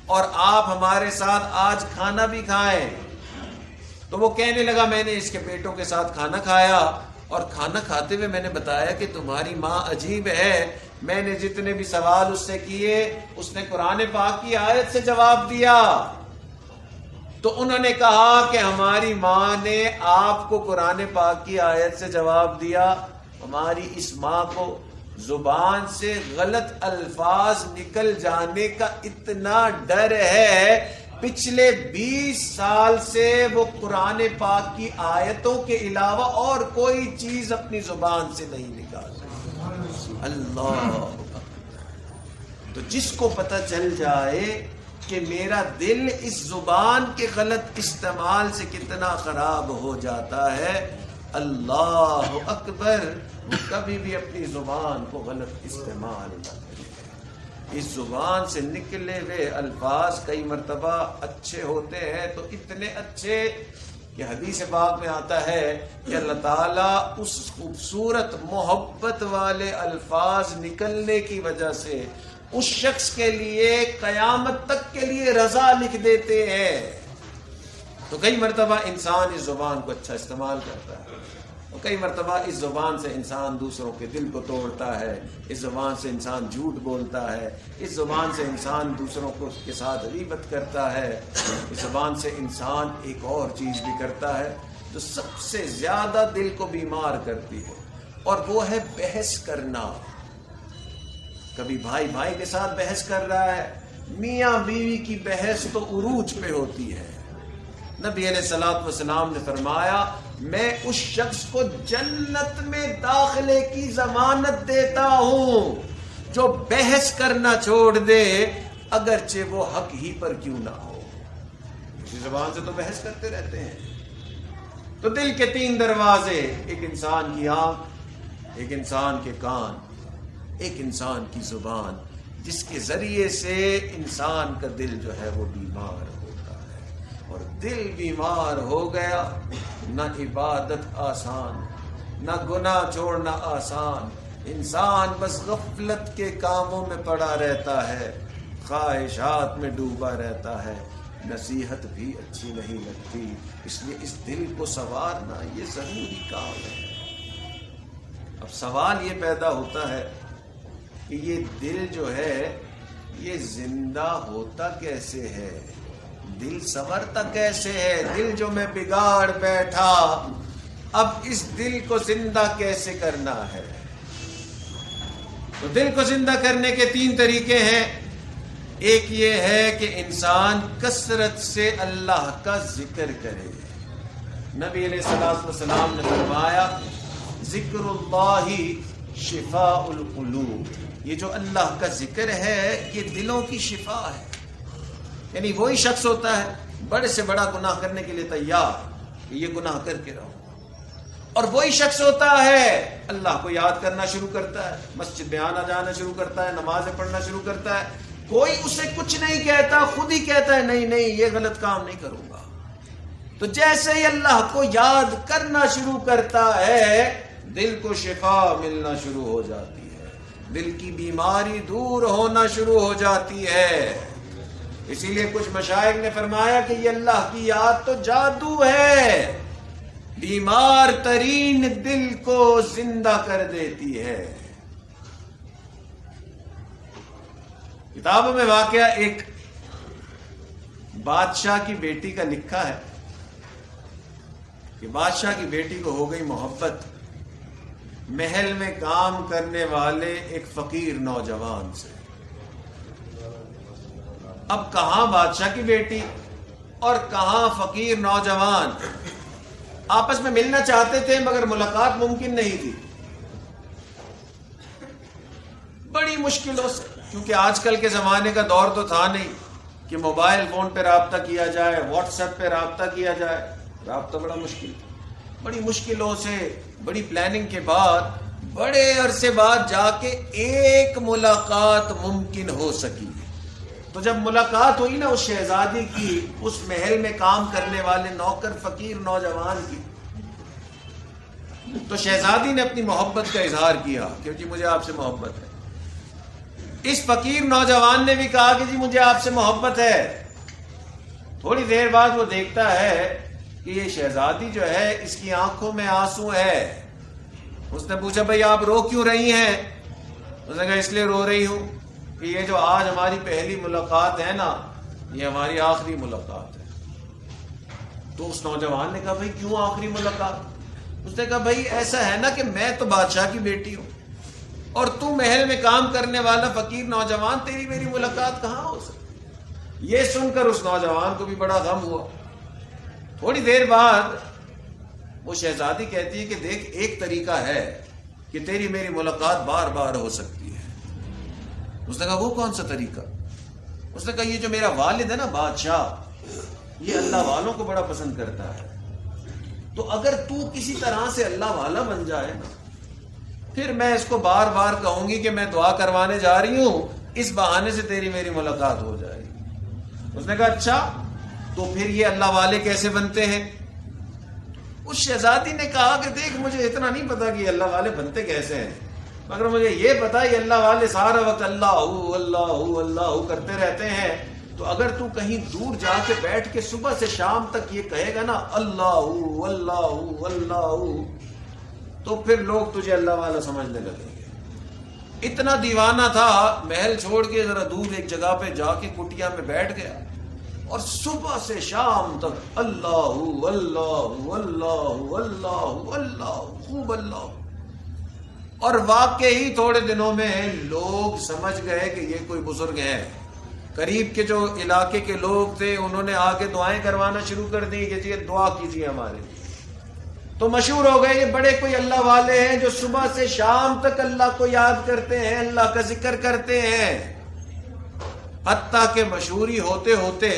اور آپ ہمارے ساتھ آج کھانا بھی کھائیں. تو وہ کہنے لگا میں نے اس کے بیٹوں کے ساتھ کھانا کھایا، اور کھانا کھاتے ہوئے میں نے بتایا کہ تمہاری ماں عجیب ہے. میں نے جتنے بھی سوال اس سے کیے اس نے قرآن پاک کی آیت سے جواب دیا. تو انہوں نے کہا کہ ہماری ماں نے آپ کو قرآن پاک کی آیت سے جواب دیا. ہماری اس ماں کو زبان سے غلط الفاظ نکل جانے کا اتنا ڈر ہے، پچھلے 20 سال سے وہ قرآن پاک کی آیتوں کے علاوہ اور کوئی چیز اپنی زبان سے نہیں نکال رہی. اللہ. تو جس کو پتہ چل جائے کہ میرا دل اس زبان کے غلط استعمال سے کتنا خراب ہو جاتا ہے، اللہ اکبر، وہ کبھی بھی اپنی زبان کو غلط استعمال نہ کرے. اس زبان سے نکلے ہوئے الفاظ کئی مرتبہ اچھے ہوتے ہیں تو اتنے اچھے کہ حدیث پاک میں آتا ہے کہ اللہ تعالیٰ اس خوبصورت محبت والے الفاظ نکلنے کی وجہ سے اس شخص کے لیے قیامت تک کے لیے رضا لکھ دیتے ہیں. تو کئی مرتبہ انسان اس زبان کو اچھا استعمال کرتا ہے، اور کئی مرتبہ اس زبان سے انسان دوسروں کے دل کو توڑتا ہے، اس زبان سے انسان جھوٹ بولتا ہے، اس زبان سے انسان دوسروں کو کے ساتھ غیبت کرتا ہے، اس زبان سے انسان ایک اور چیز بھی کرتا ہے جو سب سے زیادہ دل کو بیمار کرتی ہے، اور وہ ہے بحث کرنا. کبھی بھائی بھائی کے ساتھ بحث کر رہا ہے، میاں بیوی کی بحث تو عروج پہ ہوتی ہے. نبی علیہ الصلوۃ والسلام نے فرمایا میں اس شخص کو جنت میں داخلے کی ضمانت دیتا ہوں جو بحث کرنا چھوڑ دے اگرچہ وہ حق ہی پر کیوں نہ ہو. اسی زبان سے تو بحث کرتے رہتے ہیں. تو دل کے 3 دروازے، ایک انسان کی آنکھ، ایک انسان کے کان، ایک انسان کی زبان، جس کے ذریعے سے انسان کا دل جو ہے وہ بیمار ہوتا ہے. اور دل بیمار ہو گیا، نہ عبادت آسان، نہ گناہ چھوڑنا آسان. انسان بس غفلت کے کاموں میں پڑا رہتا ہے، خواہشات میں ڈوبا رہتا ہے، نصیحت بھی اچھی نہیں لگتی. اس لیے اس دل کو سنوارنا یہ ضروری کام ہے. اب سوال یہ پیدا ہوتا ہے کہ یہ دل جو ہے یہ زندہ ہوتا کیسے ہے، دل سنورتا کیسے ہے؟ دل جو میں بگاڑ بیٹھا، اب اس دل کو زندہ کیسے کرنا ہے؟ تو دل کو زندہ کرنے کے 3 طریقے ہیں. ایک یہ ہے کہ انسان کثرت سے اللہ کا ذکر کرے. نبی علیہ الصلوۃ والسلام نے فرمایا ذکر اللہ شفاء القلوب. یہ جو اللہ کا ذکر ہے یہ دلوں کی شفا ہے. یعنی وہی شخص ہوتا ہے بڑے سے بڑا گناہ کرنے کے لیے تیار کہ یہ گناہ کر کے رہو، اور وہی شخص ہوتا ہے اللہ کو یاد کرنا شروع کرتا ہے، مسجد میں آنا جانا شروع کرتا ہے، نمازیں پڑھنا شروع کرتا ہے. کوئی اسے کچھ نہیں کہتا، خود ہی کہتا ہے نہیں یہ غلط کام نہیں کروں گا. تو جیسے ہی اللہ کو یاد کرنا شروع کرتا ہے دل کو شفا ملنا شروع ہو جاتی ہے، دل کی بیماری دور ہونا شروع ہو جاتی ہے. اسی لیے کچھ مشائخ نے فرمایا کہ یہ اللہ کی یاد تو جادو ہے، بیمار ترین دل کو زندہ کر دیتی ہے. کتابوں میں واقعہ ایک بادشاہ کی بیٹی کا لکھا ہے کہ بادشاہ کی بیٹی کو ہو گئی محبت محل میں کام کرنے والے ایک فقیر نوجوان سے. اب کہاں بادشاہ کی بیٹی اور کہاں فقیر نوجوان آپس میں ملنا چاہتے تھے مگر ملاقات ممکن نہیں تھی. بڑی مشکلوں سے، کیونکہ آج کل کے زمانے کا دور تو تھا نہیں کہ موبائل فون پہ رابطہ کیا جائے، واٹس ایپ پہ رابطہ کیا جائے. رابطہ بڑا مشکل تھا. بڑی مشکلوں سے، بڑی پلاننگ کے بعد، بڑے عرصے بعد جا کے ایک ملاقات ممکن ہو سکی. تو جب ملاقات ہوئی نا اس شہزادی کی اس محل میں کام کرنے والے نوکر فقیر نوجوان کی، تو شہزادی نے اپنی محبت کا اظہار کیا کہ جی مجھے آپ سے محبت ہے. اس فقیر نوجوان نے بھی کہا کہ جی مجھے آپ سے محبت ہے. تھوڑی دیر بعد وہ دیکھتا ہے کہ یہ شہزادی جو ہے اس کی آنکھوں میں آنسو ہے. اس نے پوچھا بھئی آپ رو کیوں رہی ہیں؟ اس نے کہا اس لیے رو رہی ہوں کہ یہ جو آج ہماری پہلی ملاقات ہے نا یہ ہماری آخری ملاقات ہے. تو اس نوجوان نے کہا بھئی کیوں آخری ملاقات؟ اس نے کہا بھئی ایسا ہے نا کہ میں تو بادشاہ کی بیٹی ہوں اور تو محل میں کام کرنے والا فقیر نوجوان، تیری میری ملاقات کہاں ہو سکتی؟ یہ سن کر اس نوجوان کو بھی بڑا غم ہوا. تھوڑی دیر بعد وہ شہزادی کہتی ہے کہ دیکھ ایک طریقہ ہے کہ تیری میری ملاقات بار بار ہو سکتی ہے. اس نے کہا وہ کون سا طریقہ؟ اس نے کہا یہ جو میرا والد ہے نا بادشاہ، یہ اللہ والوں کو بڑا پسند کرتا ہے. تو اگر تو کسی طرح سے اللہ والا بن جائے نا پھر میں اس کو بار بار کہوں گی کہ میں دعا کروانے جا رہی ہوں، اس بہانے سے تیری میری ملاقات ہو جائے گی. اس نے کہا اچھا تو پھر یہ اللہ والے کیسے بنتے ہیں؟ اس شہزادی نے کہا کہ دیکھ مجھے اتنا نہیں پتا کہ اللہ والے بنتے کیسے ہیں، مگر مجھے یہ پتا یہ اللہ والے سارا وقت اللہ اللہ اللہ کرتے رہتے ہیں. تو اگر تو کہیں دور جا کے بیٹھ کے صبح سے شام تک یہ کہے گا نا اللہ اللہ اللہ، تو پھر لوگ تجھے اللہ والا سمجھنے لگیں گے. اتنا دیوانہ تھا، محل چھوڑ کے ذرا دور ایک جگہ پہ جا کے کٹیا میں بیٹھ گیا اور صبح سے شام تک اللہ اللہ اللہ اللہ اللہ خوب اللہ. اور واقعی تھوڑے دنوں میں لوگ سمجھ گئے کہ یہ کوئی بزرگ ہیں. قریب کے جو علاقے کے لوگ تھے انہوں نے آ کے دعائیں کروانا شروع کر دی کہ جی دعا کیجیے ہمارے لیے. تو مشہور ہو گئے یہ بڑے کوئی اللہ والے ہیں جو صبح سے شام تک اللہ کو یاد کرتے ہیں، اللہ کا ذکر کرتے ہیں. حتیٰ کہ مشہوری ہوتے ہوتے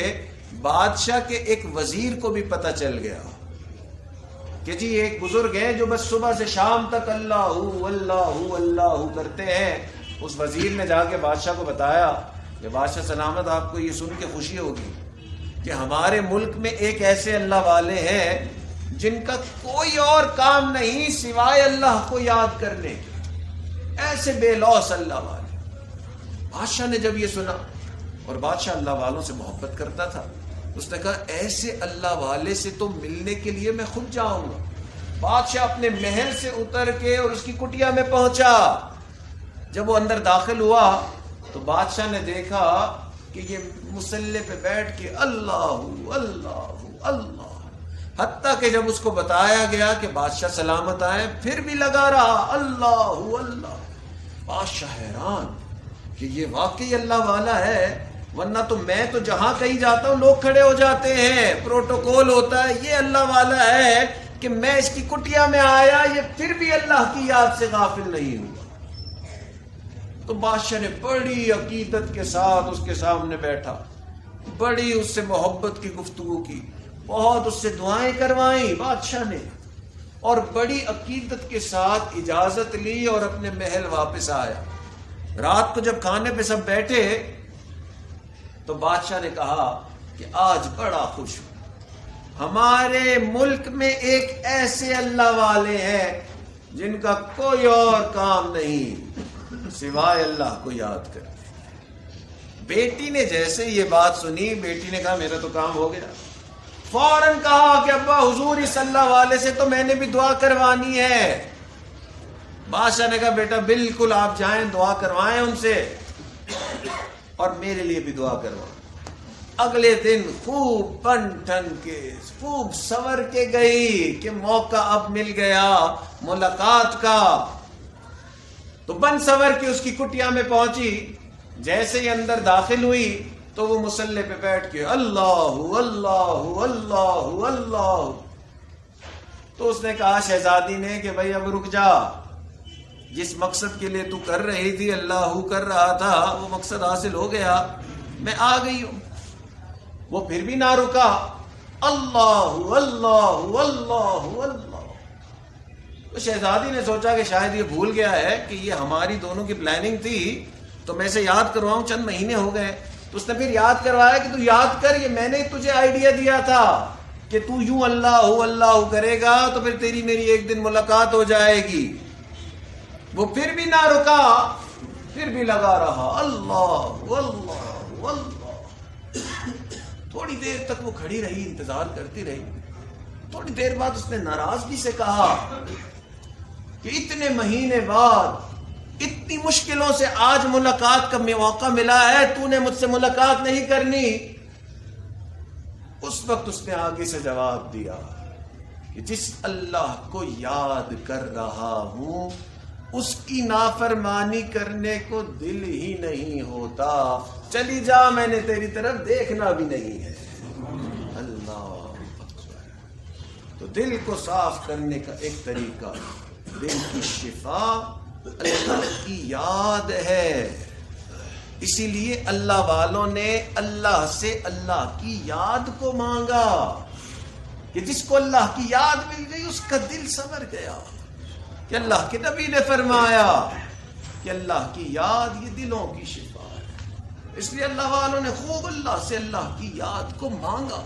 بادشاہ کے ایک وزیر کو بھی پتہ چل گیا کہ جی ایک بزرگ ہیں جو بس صبح سے شام تک اللہ اللہ اللہ کرتے ہیں. اس وزیر نے جا کے بادشاہ کو بتایا کہ بادشاہ سلامت آپ کو یہ سن کے خوشی ہوگی کہ ہمارے ملک میں ایک ایسے اللہ والے ہیں جن کا کوئی اور کام نہیں سوائے اللہ کو یاد کرنے کے، ایسے بے لوث اللہ والے. بادشاہ نے جب یہ سنا، اور بادشاہ اللہ والوں سے محبت کرتا تھا، اس نے کہا ایسے اللہ والے سے تو ملنے کے لیے میں خود جاؤں گا. بادشاہ اپنے محل سے اتر کے اور اس کی کٹیا میں پہنچا. جب وہ اندر داخل ہوا تو بادشاہ نے دیکھا کہ یہ مصلی پہ بیٹھ کے اللہ اللہ اللہ، حتیٰ کہ جب اس کو بتایا گیا کہ بادشاہ سلامت آئے پھر بھی لگا رہا اللہ اللہ. بادشاہ حیران کہ یہ واقعی اللہ والا ہے، ورنہ تو میں تو جہاں کہیں جاتا ہوں لوگ کھڑے ہو جاتے ہیں، پروٹوکول ہوتا ہے، یہ اللہ والا ہے کہ میں اس کی کٹیا میں آیا یہ پھر بھی اللہ کی یاد سے غافل نہیں ہوا۔ تو بادشاہ نے بڑی عقیدت کے ساتھ اس کے سامنے بیٹھا، بڑی اس سے محبت کی گفتگو کی، بہت اس سے دعائیں کروائیں بادشاہ نے، اور بڑی عقیدت کے ساتھ اجازت لی اور اپنے محل واپس آیا۔ رات کو جب کھانے پہ سب بیٹھے تو بادشاہ نے کہا کہ آج بڑا خوش ہوں، ہمارے ملک میں ایک ایسے اللہ والے ہیں جن کا کوئی اور کام نہیں سوائے اللہ کو یاد کرنے۔ بیٹی نے جیسے یہ بات سنی، بیٹی نے کہا میرا تو کام ہو گیا، فوراً کہا کہ ابا حضور اس اللہ والے سے تو میں نے بھی دعا کروانی ہے۔ بادشاہ نے کہا بیٹا بالکل آپ جائیں دعا کروائیں ان سے، اور میرے لیے بھی دعا کروائیں۔ اگلے دن خوب بن ٹھن کے خوب سور کے گئی کہ موقع اب مل گیا ملاقات کا، تو بن سور کے اس کی کٹیا میں پہنچی، جیسے ہی اندر داخل ہوئی تو وہ مصلی پہ بیٹھ کے اللہ اللہ اللہ اللہ۔ تو اس نے کہا شہزادی نے کہ بھائی اب رک جا، جس مقصد کے لیے تو کر رہی تھی اللہ کر رہا تھا وہ مقصد حاصل ہو گیا، میں آ گئی ہوں۔ وہ پھر بھی نہ رکا، اللہ اللہ اللہ اللہ۔ تو شہزادی نے سوچا کہ شاید یہ بھول گیا ہے کہ یہ ہماری دونوں کی پلاننگ تھی، تو میں اسے یاد کرواؤں، چند مہینے ہو گئے۔ تو اس نے پھر یاد کروایا کہ تو یاد کر، یہ میں نے تجھے آئیڈیا دیا تھا کہ تو یوں اللہ اللہ کرے گا تو پھر تیری میری ایک دن ملاقات ہو جائے گی۔ وہ پھر بھی نہ رکا، پھر بھی لگا رہا اللہ اللہ اللہ۔ تھوڑی دیر تک وہ کھڑی رہی، انتظار کرتی رہی۔ تھوڑی دیر بعد اس نے ناراضگی سے کہا کہ اتنے مہینے بعد اتنی مشکلوں سے آج ملاقات کا موقع ملا ہے، تو نے مجھ سے ملاقات نہیں کرنی۔ اس وقت اس نے آگے سے جواب دیا کہ جس اللہ کو یاد کر رہا ہوں اس کی نافرمانی کرنے کو دل ہی نہیں ہوتا، چلی جا، میں نے تیری طرف دیکھنا بھی نہیں ہے۔ اللہ تو دل کو صاف کرنے کا ایک طریقہ، دل کی شفا اللہ کی یاد ہے۔ اسی لیے اللہ والوں نے اللہ سے اللہ کی یاد کو مانگا کہ جس کو اللہ کی یاد مل گئی اس کا دل سنور گیا، کہ اللہ کے نبی نے فرمایا کہ اللہ کی یاد یہ دلوں کی شفا ہے۔ اس لیے اللہ والوں نے خوب اللہ سے اللہ کی یاد کو مانگا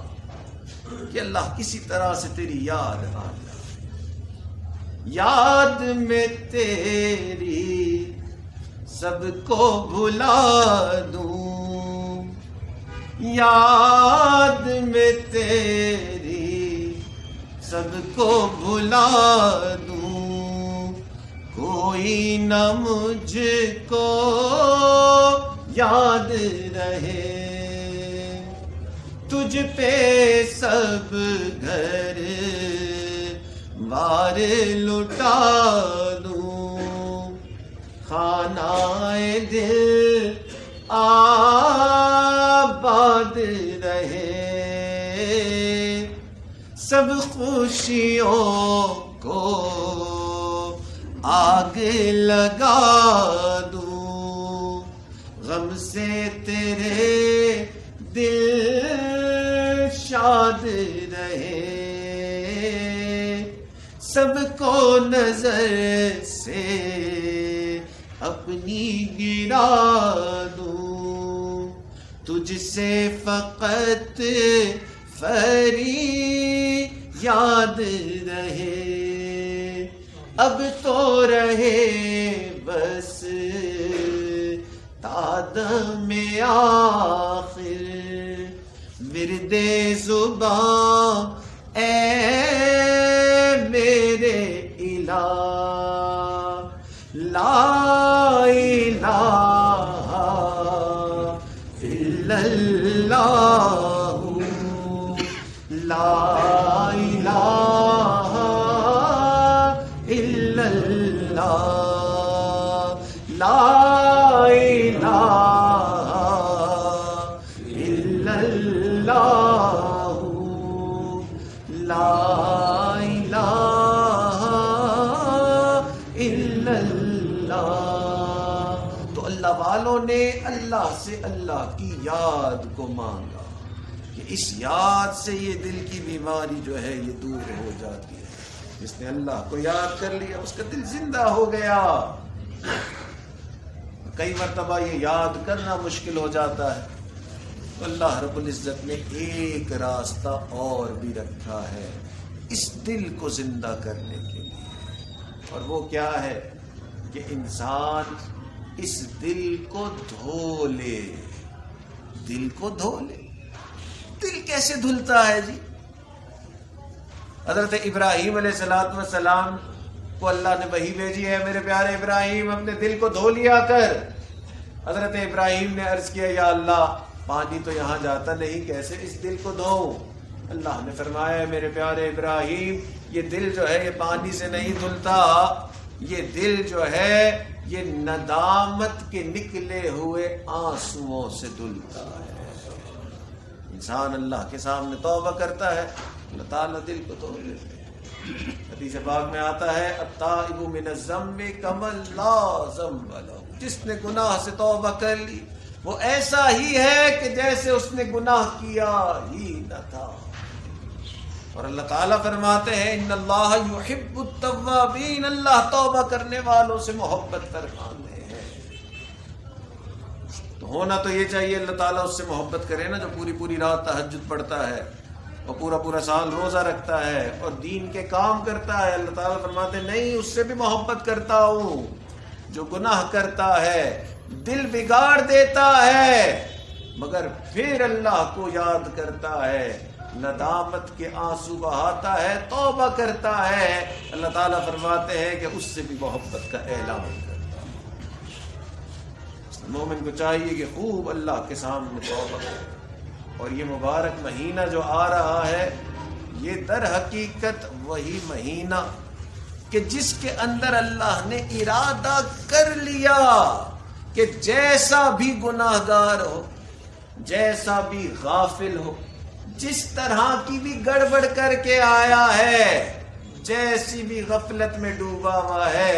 کہ اللہ کسی طرح سے تیری یاد آ جائے۔ یاد میں تیری سب کو بھلا دوں، یاد میں تیری سب کو بھلا دوں، کوئی نہ مجھ کو یاد رہے، تجھ پہ سب گھر بار لٹا دوں، خانہ دل آباد رہے، سب خوشیوں کو آگ لگا دوں، غم سے تیرے دل شاد رہے، سب کو نظر سے اپنی گرا دوں، تجھ سے فقط فریاد رہے، اب تو رہے بس تادم آخر، ورد زباں اے میرے الہ، لا الہ الا اللہ، لا الہ الا اللہ، لا والوں نے اللہ سے اللہ کی یاد کو مانگا کہ اس یاد سے یہ دل کی بیماری جو ہے یہ دور ہو جاتی ہے. جس نے اللہ کو یاد کر لیا اس کا دل زندہ ہو گیا. کئی مرتبہ یہ یاد کرنا مشکل ہو جاتا ہے تو اللہ رب العزت نے ایک راستہ اور بھی رکھا ہے اس دل کو زندہ کرنے کے لیے. اور وہ کیا ہے کہ انسان اس دل کو دھو لے. دل کو دھو لے. دل کیسے دھلتا ہے جی؟ حضرت ابراہیم علیہ السلام کو اللہ نے وحی بھیجی ہے، میرے پیارے ابراہیم اپنے دل کو دھو لیا کر. حضرت ابراہیم نے عرض کیا یا اللہ پانی تو یہاں جاتا نہیں، کیسے اس دل کو دھوؤں؟ اللہ نے فرمایا میرے پیارے ابراہیم یہ دل جو ہے یہ پانی سے نہیں دھلتا، یہ دل جو ہے یہ ندامت کے نکلے ہوئے آنسوؤں سے دھلتا ہے. انسان اللہ کے سامنے توبہ کرتا ہے، اللہ تعالیٰ دل کو دھو لیتے ہیں. حدیث پاک میں آتا ہے التائب من الذنب کمن لا ذنب لہ. جس نے گناہ سے توبہ کر لی وہ ایسا ہی ہے کہ جیسے اس نے گناہ کیا ہی نہ تھا. اور اللہ تعالیٰ فرماتے ہیں ان اللہ یحب التوابین، اللہ توبہ کرنے والوں سے محبت فرماتے ہیں. تو ہونا تو یہ چاہیے اللہ تعالیٰ اس سے محبت کرے نا جو پوری پوری رات تہجد پڑھتا ہے اور پورا پورا سال روزہ رکھتا ہے اور دین کے کام کرتا ہے. اللہ تعالیٰ فرماتے ہیں نہیں اس سے بھی محبت کرتا ہوں جو گناہ کرتا ہے، دل بگاڑ دیتا ہے مگر پھر اللہ کو یاد کرتا ہے، ندامت کے آنسو بہاتا ہے، توبہ کرتا ہے. اللہ تعالیٰ فرماتے ہیں کہ اس سے بھی محبت کا اعلان کرتا ہے. مومن کو چاہیے کہ خوب اللہ کے سامنے توبہ کرے. اور یہ مبارک مہینہ جو آ رہا ہے یہ در حقیقت وہی مہینہ کہ جس کے اندر اللہ نے ارادہ کر لیا کہ جیسا بھی گناہگار ہو، جیسا بھی غافل ہو، جس طرح کی بھی گڑبڑ کر کے آیا ہے، جیسی بھی غفلت میں ڈوبا ہوا ہے،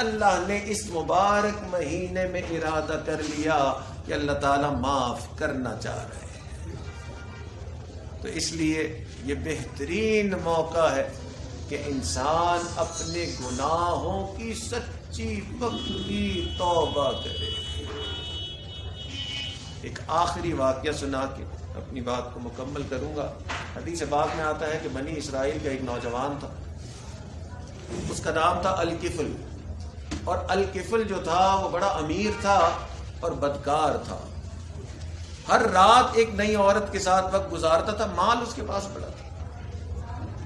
اللہ نے اس مبارک مہینے میں ارادہ کر لیا کہ اللہ تعالیٰ معاف کرنا چاہ رہے ہیں. تو اس لیے یہ بہترین موقع ہے کہ انسان اپنے گناہوں کی سچی پکی توبہ کرے. ایک آخری واقعہ سنا کے اپنی بات کو مکمل کروں گا. حدیث پاک میں آتا ہے کہ بنی اسرائیل کا ایک نوجوان تھا، اس کا نام تھا الکفل. اور الکفل جو تھا وہ بڑا امیر تھا اور بدکار تھا. ہر رات ایک نئی عورت کے ساتھ وقت گزارتا تھا، مال اس کے پاس بڑا تھا.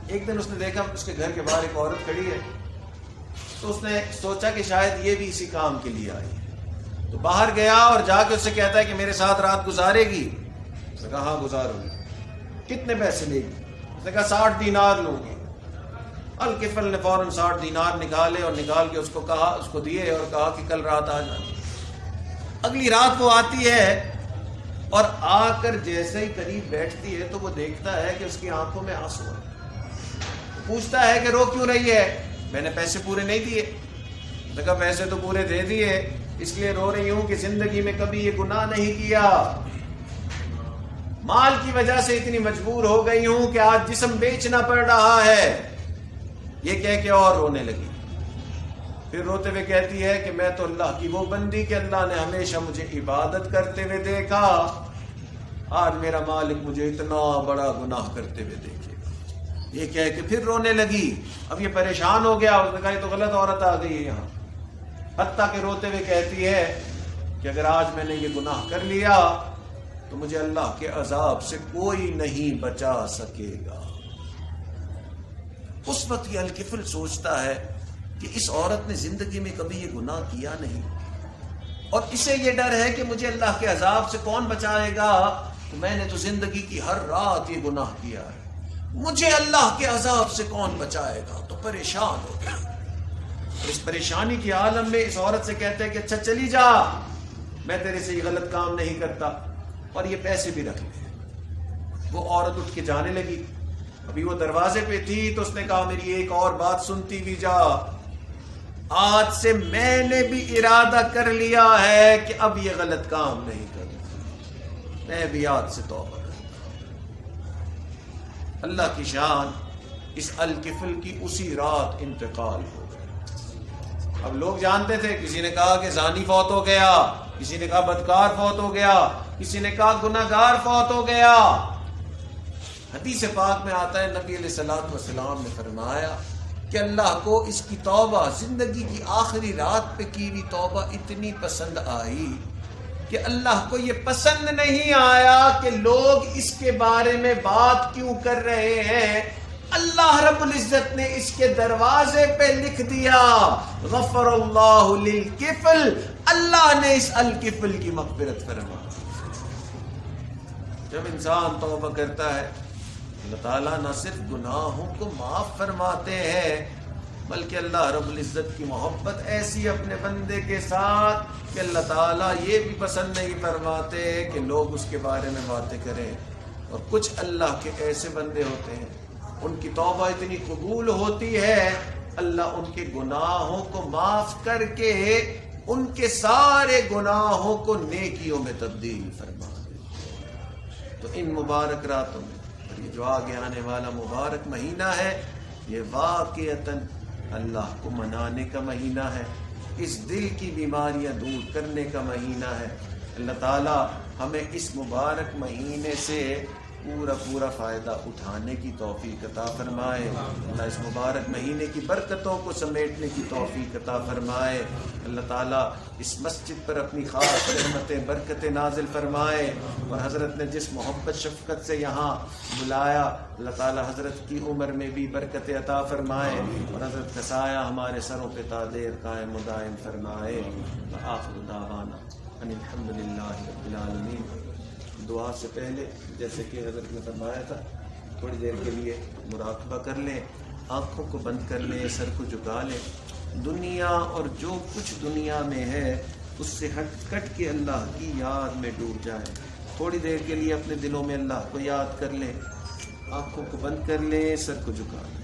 ایک دن اس نے دیکھا اس کے گھر کے باہر ایک عورت کھڑی ہے تو اس نے سوچا کہ شاید یہ بھی اسی کام کے لیے آئی ہے. تو باہر گیا اور جا کے اس سے کہتا ہے کہ میرے ساتھ رات گزارے گی؟ اس نے کہا ہاں گزاروں گی. کتنے پیسے لے گی؟ اس نے کہا 60 دینار لوں گی. الکفل نے فوراً 60 دینار نکالے اور نکال کے اس کو کہا، اس کو دیے اور کہا کہ کل رات آ جانا. اگلی رات وہ آتی ہے اور آ کر جیسے ہی قریب بیٹھتی ہے تو وہ دیکھتا ہے کہ اس کی آنکھوں میں آنسو ہے. پوچھتا ہے کہ رو کیوں رہی ہے؟ میں نے پیسے پورے نہیں دیے. اس نے کہا پیسے تو پورے دے دیے، اس لیے رو رہی ہوں کہ زندگی میں کبھی یہ گناہ نہیں کیا، مال کی وجہ سے اتنی مجبور ہو گئی ہوں کہ آج جسم بیچنا پڑ رہا ہے. یہ کہہ کے اور رونے لگی. پھر روتے ہوئے کہتی ہے کہ میں تو اللہ کی وہ بندی کہ اللہ نے ہمیشہ مجھے عبادت کرتے ہوئے دیکھا، آج میرا مالک مجھے اتنا بڑا گناہ کرتے ہوئے دیکھے. یہ کہہ کے پھر رونے لگی. اب یہ پریشان ہو گیا، اس نے کہا یہ تو غلط عورت آ گئی ہے یہاں. حتیٰ کہ روتے ہوئے کہتی ہے کہ اگر آج میں نے یہ گناہ کر لیا تو مجھے اللہ کے عذاب سے کوئی نہیں بچا سکے گا. اس وقت یہ الکفل سوچتا ہے کہ اس عورت نے زندگی میں کبھی یہ گناہ کیا نہیں اور اسے یہ ڈر ہے کہ مجھے اللہ کے عذاب سے کون بچائے گا. تو میں نے تو زندگی کی ہر رات یہ گناہ کیا ہے، مجھے اللہ کے عذاب سے کون بچائے گا. تو پریشان ہو گیا. اس پریشانی کے عالم میں اس عورت سے کہتے ہیں کہ اچھا چلی جا، میں تیرے سے یہ غلط کام نہیں کرتا اور یہ پیسے بھی رکھ لے. وہ عورت اٹھ کے جانے لگی. ابھی وہ دروازے پہ تھی تو اس نے کہا میری ایک اور بات سنتی بھی جا. آج سے میں نے بھی ارادہ کر لیا ہے کہ اب یہ غلط کام نہیں کروں، میں بھی آج سے توبہ کروں۔ اللہ کی شان، اس الکفل کی اسی رات انتقال ہو گیا۔ اب لوگ جانتے تھے، کسی نے کہا کہ زانی فوت ہو گیا، کسی نے کہا بدکار فوت ہو گیا، کسی نے کہا گناہگار فوت ہو گیا۔ حدیث پاک میں آتا ہے، نبی علیہ الصلوۃ والسلام نے فرمایا کہ اللہ کو اس کی توبہ، زندگی کی آخری رات پہ کی ہوئی توبہ اتنی پسند آئی کہ اللہ کو یہ پسند نہیں آیا کہ لوگ اس کے بارے میں بات کیوں کر رہے ہیں۔ اللہ رب العزت نے اس کے دروازے پہ لکھ دیا، غفر اللہ للکفل، اللہ نے اس الکفل کی مغفرت فرما۔ جب انسان توبہ کرتا ہے، اللہ تعالیٰ نہ صرف گناہوں کو معاف فرماتے ہیں، بلکہ اللہ رب العزت کی محبت ایسی اپنے بندے کے ساتھ کہ اللہ تعالیٰ یہ بھی پسند نہیں فرماتے کہ لوگ اس کے بارے میں باتیں کریں۔ اور کچھ اللہ کے ایسے بندے ہوتے ہیں، ان کی توبہ اتنی قبول ہوتی ہے، اللہ ان کے گناہوں کو معاف کر کے ان کے سارے گناہوں کو نیکیوں میں تبدیل فرما دیتے۔ تو ان مبارک راتوں میں، اور یہ جو آگے آنے والا مبارک مہینہ ہے، یہ واقعتاً اللہ کو منانے کا مہینہ ہے، اس دل کی بیماریاں دور کرنے کا مہینہ ہے۔ اللہ تعالیٰ ہمیں اس مبارک مہینے سے پورا فائدہ اٹھانے کی توفیق عطا فرمائے۔ اللہ اس مبارک مہینے کی برکتوں کو سمیٹنے کی توفیق عطا فرمائے۔ اللہ تعالیٰ اس مسجد پر اپنی خاص رحمتیں برکتیں نازل فرمائے، اور حضرت نے جس محبت شفقت سے یہاں بلایا، اللہ تعالیٰ حضرت کی عمر میں بھی برکتیں عطا فرمائے، اور حضرت کا سایہ ہمارے سروں پہ تا دیر قائم و دائم فرمائے۔ آخر دعوانا ان الحمدللہ رب العالمین۔ دعا سے پہلے جیسے کہ حضرت نے فرمایا تھا، تھوڑی دیر کے لیے مراقبہ کر لیں، آنکھوں کو بند کر لیں، سر کو جھکا لیں، دنیا اور جو کچھ دنیا میں ہے اس سے کٹ کے اللہ کی یاد میں ڈوب جائیں۔ تھوڑی دیر کے لیے اپنے دلوں میں اللہ کو یاد کر لیں، آنکھوں کو بند کر لیں، سر کو جھکا لیں۔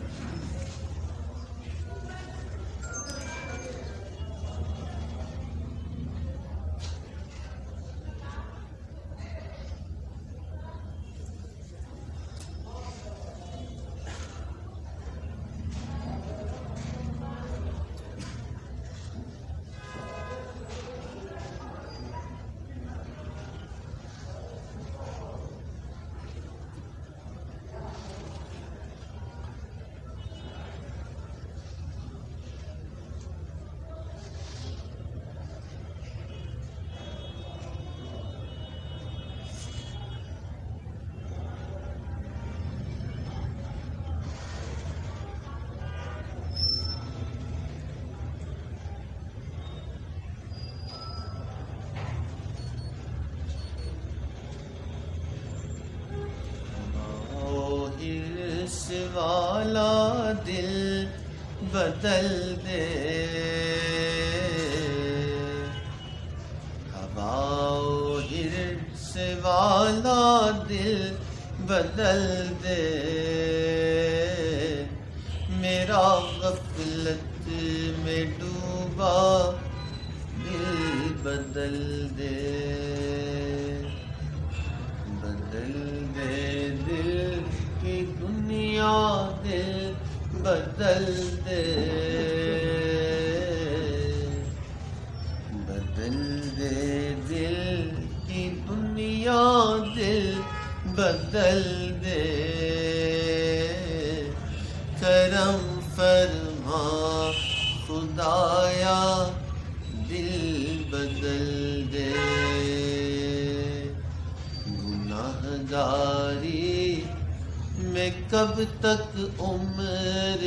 والا دل بدل دے، ہوا و حرص والا دل بدل دے، میرا غفلت میں ڈوبا دل بدل دے، بدل دے دل کی دنیا، دل بدل دے، بدل دے دل کی دنیا، دل بدل دے، کرم فرما خدایا دل بدل دے، گناہگاری میں کب تک عمر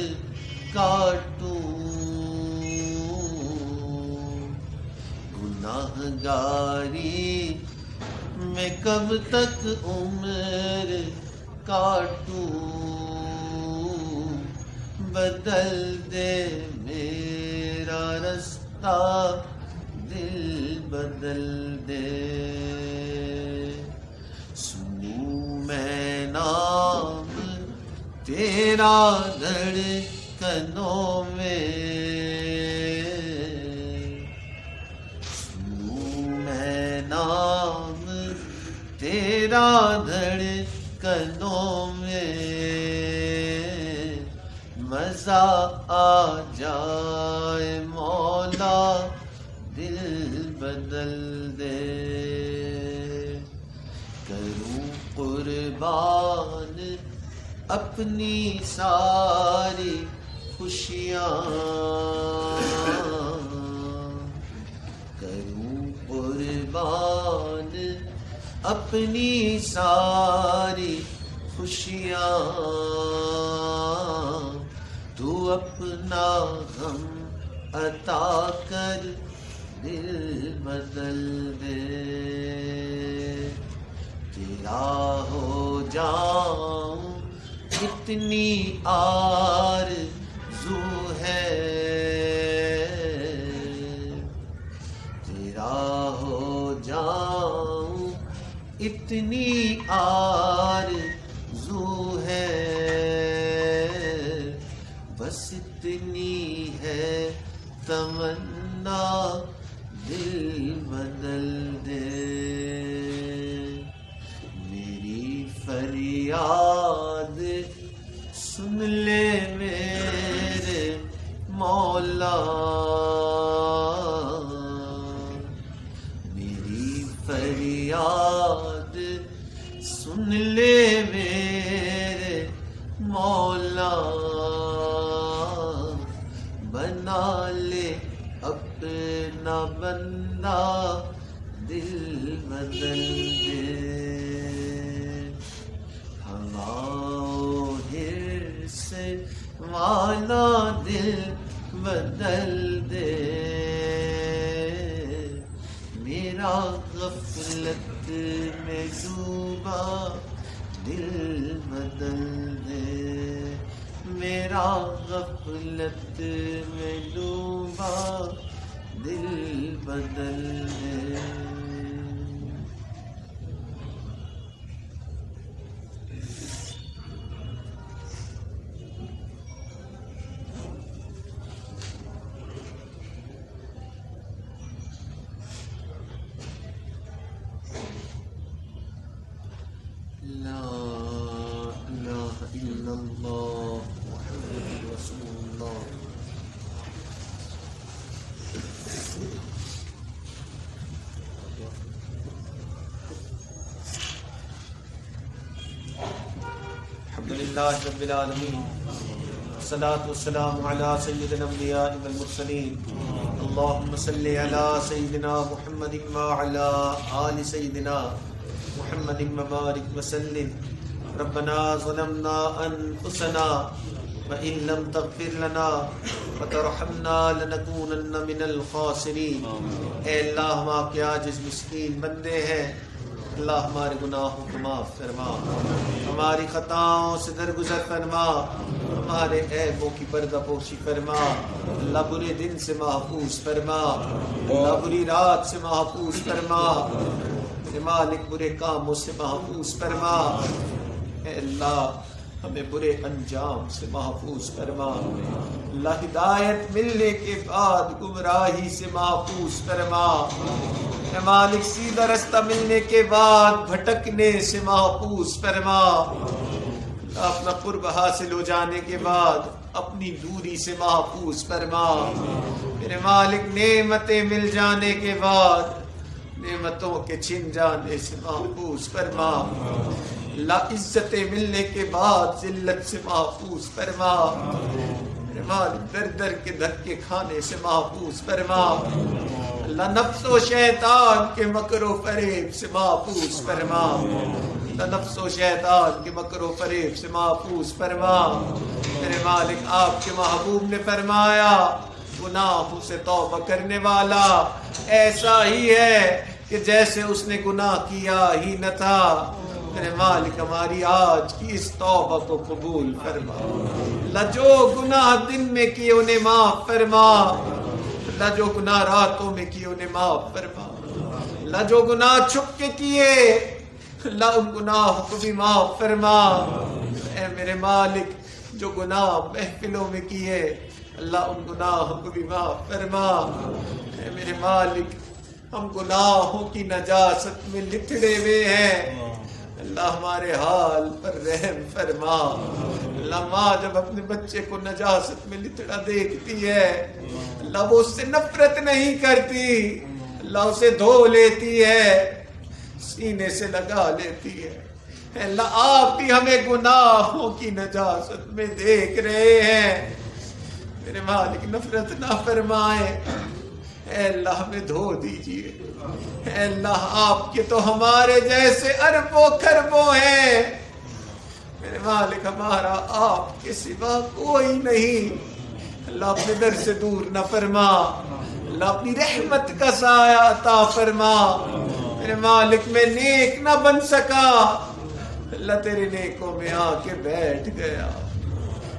کاٹوں، گناہگاری میں کب تک عمر کاٹوں، بدل دے میرا رستہ، دل بدل دے، سنوں میں نام تیرا دھڑکنوں میں، تیرا دھڑکنوں میں مزہ آ جائے مولا دل بدل دے کروں قربان اپنی ساری خوشیاں کروں قربان اپنی ساری خوشیاں تو اپنا غم عطا کر دل بدل دے تیرا ہو جاؤں اتنی آرزو ہے تیرا ہو جاؤں اتنی آرزو ہے بس اتنی ہے تمنا دل بدل دے میری فریاد سن لے میرے مولا میری فریاد سن لے میرے مولا بنا لے اپنا بندہ دل بدل دے ہمارا حرص والا دل بدل دے میرا غفلت میں ڈوبا دل بدل دے میرا غفلت میں ڈوبا دل بدل دے لا الہ الا اللہ محمد رسول اللہ الحمدللہ رب العالمین والصلاة والسلام علی سید الانبیاء والمرسلین اللہم صلی علی سیدنا محمد وعلی آل سیدنا محمد مبارک وسلم ربنا ظلمنا انفسنا وان لم تغفر لنا وترحمنا لنكونن من الخاسرین اے اللہ ہم آپ کے عاجز مسکین بندے ہیں اللہ ہمارے گناہوں کو معاف فرما ہماری خطاؤں سے درگزر فرما ہمارے عیبوں کی پردہ پوشی فرما اللہ برے دن سے محفوظ فرما اللہ بری رات سے محفوظ فرما مالک برے کاموں سے محفوظ فرما اے اللہ ہمیں برے انجام سے محفوظ فرما اللہ ہدایت ملنے کے بعد گمراہی سے محفوظ فرما اے مالک سیدھا رستہ ملنے کے بعد بھٹکنے سے محفوظ فرما اللہ اپنا قرب حاصل ہو جانے کے بعد اپنی دوری سے محفوظ فرما میرے مالک نعمتیں مل جانے کے بعد نعمتوں کے چھن جانے سے محفوظ فرما اللہ عزتیں ملنے کے بعد ذلت سے محفوظ فرما میرے مالک در در کے دھکے کھانے سے محفوظ فرما اللہ نفس و شیطان کے مکر و فریب سے محفوظ فرما اللہ نفس و شیطان کے مکر و فریب سے محفوظ فرما میرے مالک آپ کے محبوب نے فرمایا گناہوں سے توبہ کرنے والا ایسا ہی ہے کہ جیسے اس نے گناہ کیا ہی نہ تھا میرے مالک ہماری آج کی اس توبہ کو قبول فرما اللہ جو گناہ دن میں کیے انہیں معاف فرما اللہ جو گناہ راتوں میں کیے انہیں معاف فرما اللہ جو گناہ چھپ کے کیے اللہ ان گناہوں کو بھی معاف فرما اے میرے مالک جو گناہ محفلوں میں کیے اللہ ان گناہوں کو بھی معاف فرما اے میرے مالک ہم گناہوں کی نجاست میں لتڑے ہوئے ہیں اللہ ہمارے حال پر رحم فرما. اللہ ماں جب اپنے بچے کو نجاست میں لتڑا دیکھتی ہے اللہ وہ اس سے نفرت نہیں کرتی, اللہ اسے دھو لیتی ہے, سینے سے لگا لیتی ہے. اللہ آپ بھی ہمیں گناہوں کی نجاست میں دیکھ رہے ہیں, میرے مالک نفرت نہ فرمائے. اے اللہ ہمیں دھو دیجئے. اے اللہ آپ کے تو ہمارے جیسے اربوں خربوں ہیں, میرے مالک ہمارا آپ کے سوا کوئی نہیں. اللہ اپنے در سے دور نہ فرما, اللہ اپنی رحمت کا سایہ عطا فرما. میرے مالک میں نیک نہ بن سکا, اللہ تیرے نیکوں میں آ کے بیٹھ گیا.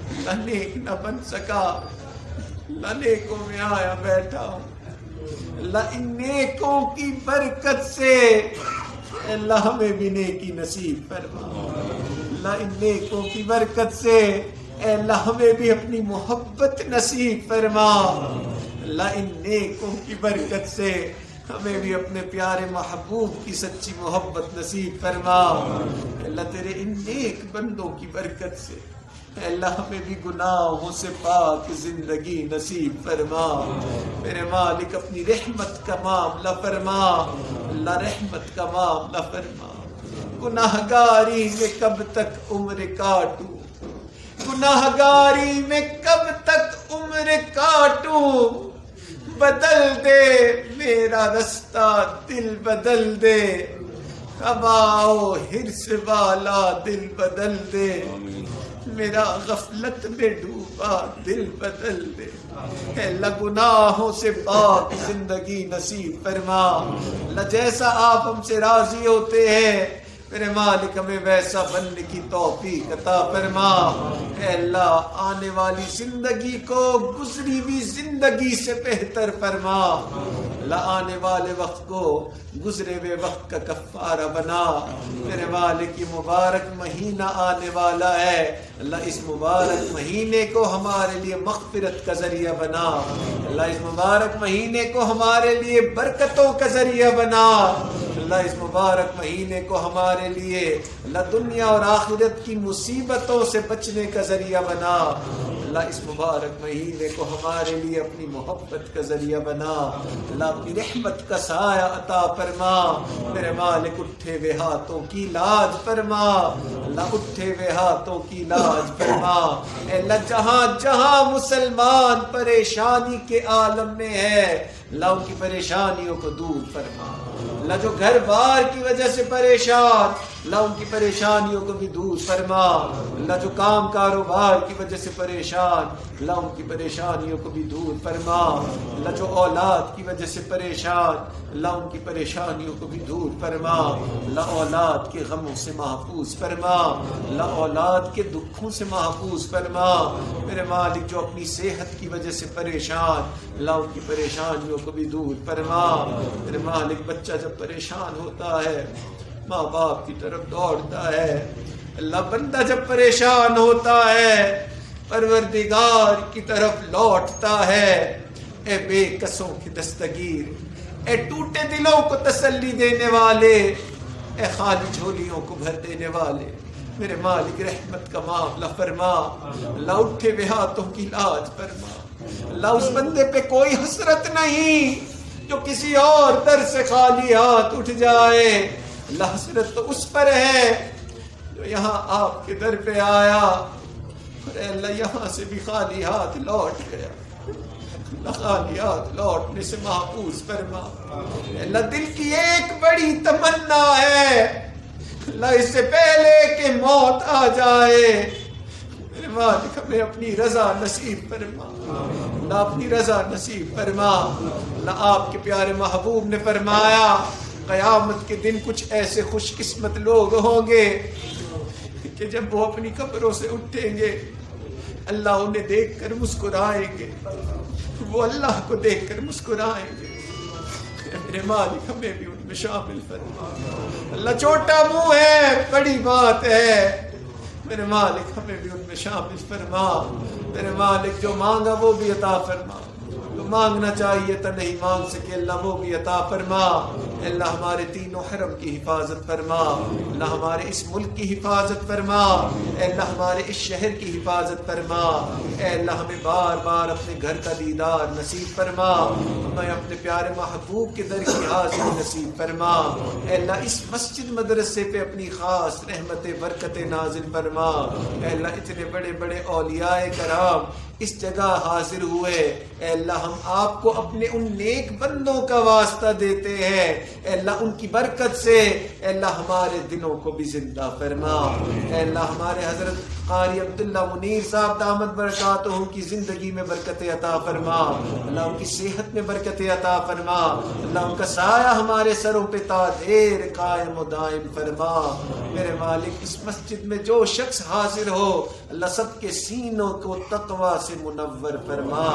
اللہ نیک نہ بن سکا, اللہ نیکوں میں آیا بیٹھا ہوں. اللہ ان نیکوں کی برکت سے اللہ ہمیں بھی نیکی نصیب فرما. اللہ ان نیکوں کی برکت سے اے اللہ ہمیں بھی اپنی محبت نصیب فرما. اللہ ان نیکوں کی برکت سے ہمیں بھی اپنے پیارے محبوب کی سچی محبت نصیب فرما. اللہ تیرے ان نیک بندوں کی برکت سے اے اللہ ہمیں بھی گناہوں سے پاک زندگی نصیب فرما. میرے مالک اپنی رحمت کا معاملہ فرما, اللہ رحمت کا معاملہ فرما. گناہگاری میں کب تک عمر کاٹوں, گناہگاری میں کب تک عمر کاٹوں. بدل دے میرا رستہ دل بدل دے, ہواؤ حرص والا دل بدل دے. میرا غفلت میں ڈوبا دل بدل دے. اے اللہ گناہوں سے پاک زندگی نصیب فرما. اللہ جیسا آپ ہم سے راضی ہوتے ہیں میرے مالک ہمیں ویسا بننے کی توفیق عطا فرما. اے اللہ آنے والی زندگی کو گزری ہوئی زندگی سے بہتر فرما. اللہ آنے والے وقت کو گزرے ہوئے وقت کا کفارہ بنا. میرے مالک یہ مبارک مہینہ آنے والا ہے, اللہ اس مبارک مہینے کو ہمارے لیے مغفرت کا ذریعہ بنا. اللہ اس مبارک مہینے کو ہمارے لیے برکتوں کا ذریعہ بنا. اللہ اس مبارک مہینے کو ہمارے لیے اللہ دنیا اور آخرت کی مصیبتوں سے بچنے کا ذریعہ بنا. اللہ اس مبارک مہینے کو ہمارے لیے اپنی محبت کا ذریعہ بنا. اللہ اپنی رحمت کا سایہ عطا فرما. میرے مالک اٹھے ہوئے ہاتھوں کی لاج فرما. اللہ اٹھے ہوئے ہاتھوں کی لاج فرما. اے اللہ جہاں جہاں مسلمان پریشانی کے عالم میں ہے اللہ ان کی پریشانیوں کو دور فرما. اللہ جو گھر بار کی وجہ سے پریشان اللہ ان کی پریشانیوں کو بھی دور فرما. اللہ جو کام کاروبار کی وجہ سے پریشان اللہ ان کی پریشانیوں کو بھی دور فرما. اللہ جو اولاد کی وجہ سے پریشان اللہ ان کی پریشانیوں کو بھی دور فرما. اللہ اولاد کے غموں سے محفوظ فرما. اللہ اولاد کے دکھوں سے محفوظ فرما. میرے مالک جو اپنی صحت کی وجہ سے پریشان اللہ ان کی پریشانیوں کو بھی دور فرما. میرے مالک بچہ جب پریشان ہوتا ہے ماں باپ کی طرف دوڑتا ہے. اللہ بندہ جب پریشان ہوتا ہے پروردگار کی طرف لوٹتا ہے. اے بے کسوں کی دستگیر, اے ٹوٹے دلوں کو تسلی دینے والے, اے خالی جھولیوں کو بھر دینے والے, میرے مالک رحمت کا معاملہ فرما. اللہ اٹھے ہوئے ہاتھوں کی لاج فرما. اللہ اس بندے پہ کوئی حسرت نہیں جو کسی اور در سے خالی ہاتھ اٹھ جائے. اللہ حسرت تو اس پر ہے جو یہاں آپ کے در پہ آیا اور اے اللہ یہاں سے بھی خالی ہاتھ لوٹ گیا. اللہ خالی ہاتھ لوٹنے سے محفوظ فرما. اللہ دل کی ایک بڑی تمنا ہے اللہ اس سے پہلے کہ موت آ جائے میرے مالک ہمیں اپنی رضا نصیب فرما. اللہ اپنی رضا نصیب فرما. اللہ آپ کے پیارے محبوب نے فرمایا قیامت کے دن کچھ ایسے خوش قسمت لوگ ہوں گے کہ جب وہ اپنی قبروں سے اٹھیں گے اللہ انہیں دیکھ کر مسکرائیں گے, وہ اللہ کو دیکھ کر مسکرائیں گے. میرے مالک ہمیں بھی ان میں شامل فرما. اللہ چھوٹا منہ ہے بڑی بات ہے, میرے مالک ہمیں بھی ان میں شامل فرما. میرے مالک جو مانگا وہ بھی عطا فرما, جو مانگنا چاہیے تو نہیں مانگ سکے اللہ وہ بھی عطا فرما. اللہ ہمارے تینوں حرم کی حفاظت فرما، اللہ ہمارے اس ملک کی حفاظت فرما، اے اللہ ہمارے اس شہر کی حفاظت فرما، اے اللہ ہمیں بار بار اپنے گھر کا دیدار نصیب فرما، ہمیں اپنے پیارے محبوب کے در کی حاضری نصیب فرما، اے اللہ اس مسجد مدرسے پہ اپنی خاص رحمت برکت نازل فرما، اے اللہ اتنے بڑے بڑے اولیاء کرام اس جگہ حاضر ہوئے، اے اللہ ہم آپ کو اپنے ان نیک بندوں کا واسطہ دیتے ہیں، اے اللہ ان کی برکت سے اے اللہ ہمارے دلوں کو بھی زندہ فرما، اے اللہ ہمارے حضرت قاری عبداللہ منیر صاحب دامت برکاتہ کی زندگی میں برکت عطا فرما، اللہ ان کی صحت میں برکت عطا فرما، اللہ ان کا سایہ ہمارے سروں پہ تا دیر قائم و دائم فرما، میرے مالک اس مسجد میں جو شخص حاضر ہو اللہ سب کے سینوں کو تقوی سے منور فرما،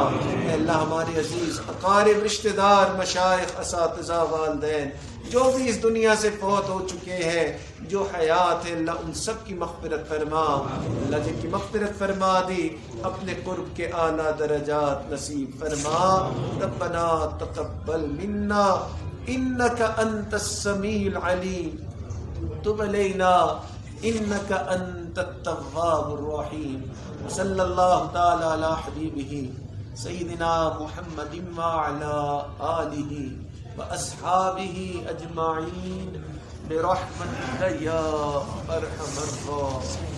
اے اللہ ہمارے عزیز اقارب رشتہ دار مشائخ اساتذہ والدین جو بھی اس دنیا سے فوت ہو چکے ہیں جو حیات ہے اللہ ان سب کی مغفرت فرما، اللہ جن کی مغفرت فرما دی اپنے قرب کے اعلیٰ درجات نصیب فرما، ربنا تقبل منا انک انت السمیع العلیم تب علینا انک انت التواب الرحیم، صلی اللہ تعالی علی حبیبہ سیدنا محمد وعلی آلہ واصحابہ اجمعین برحمتک یا ارحم الراحمین۔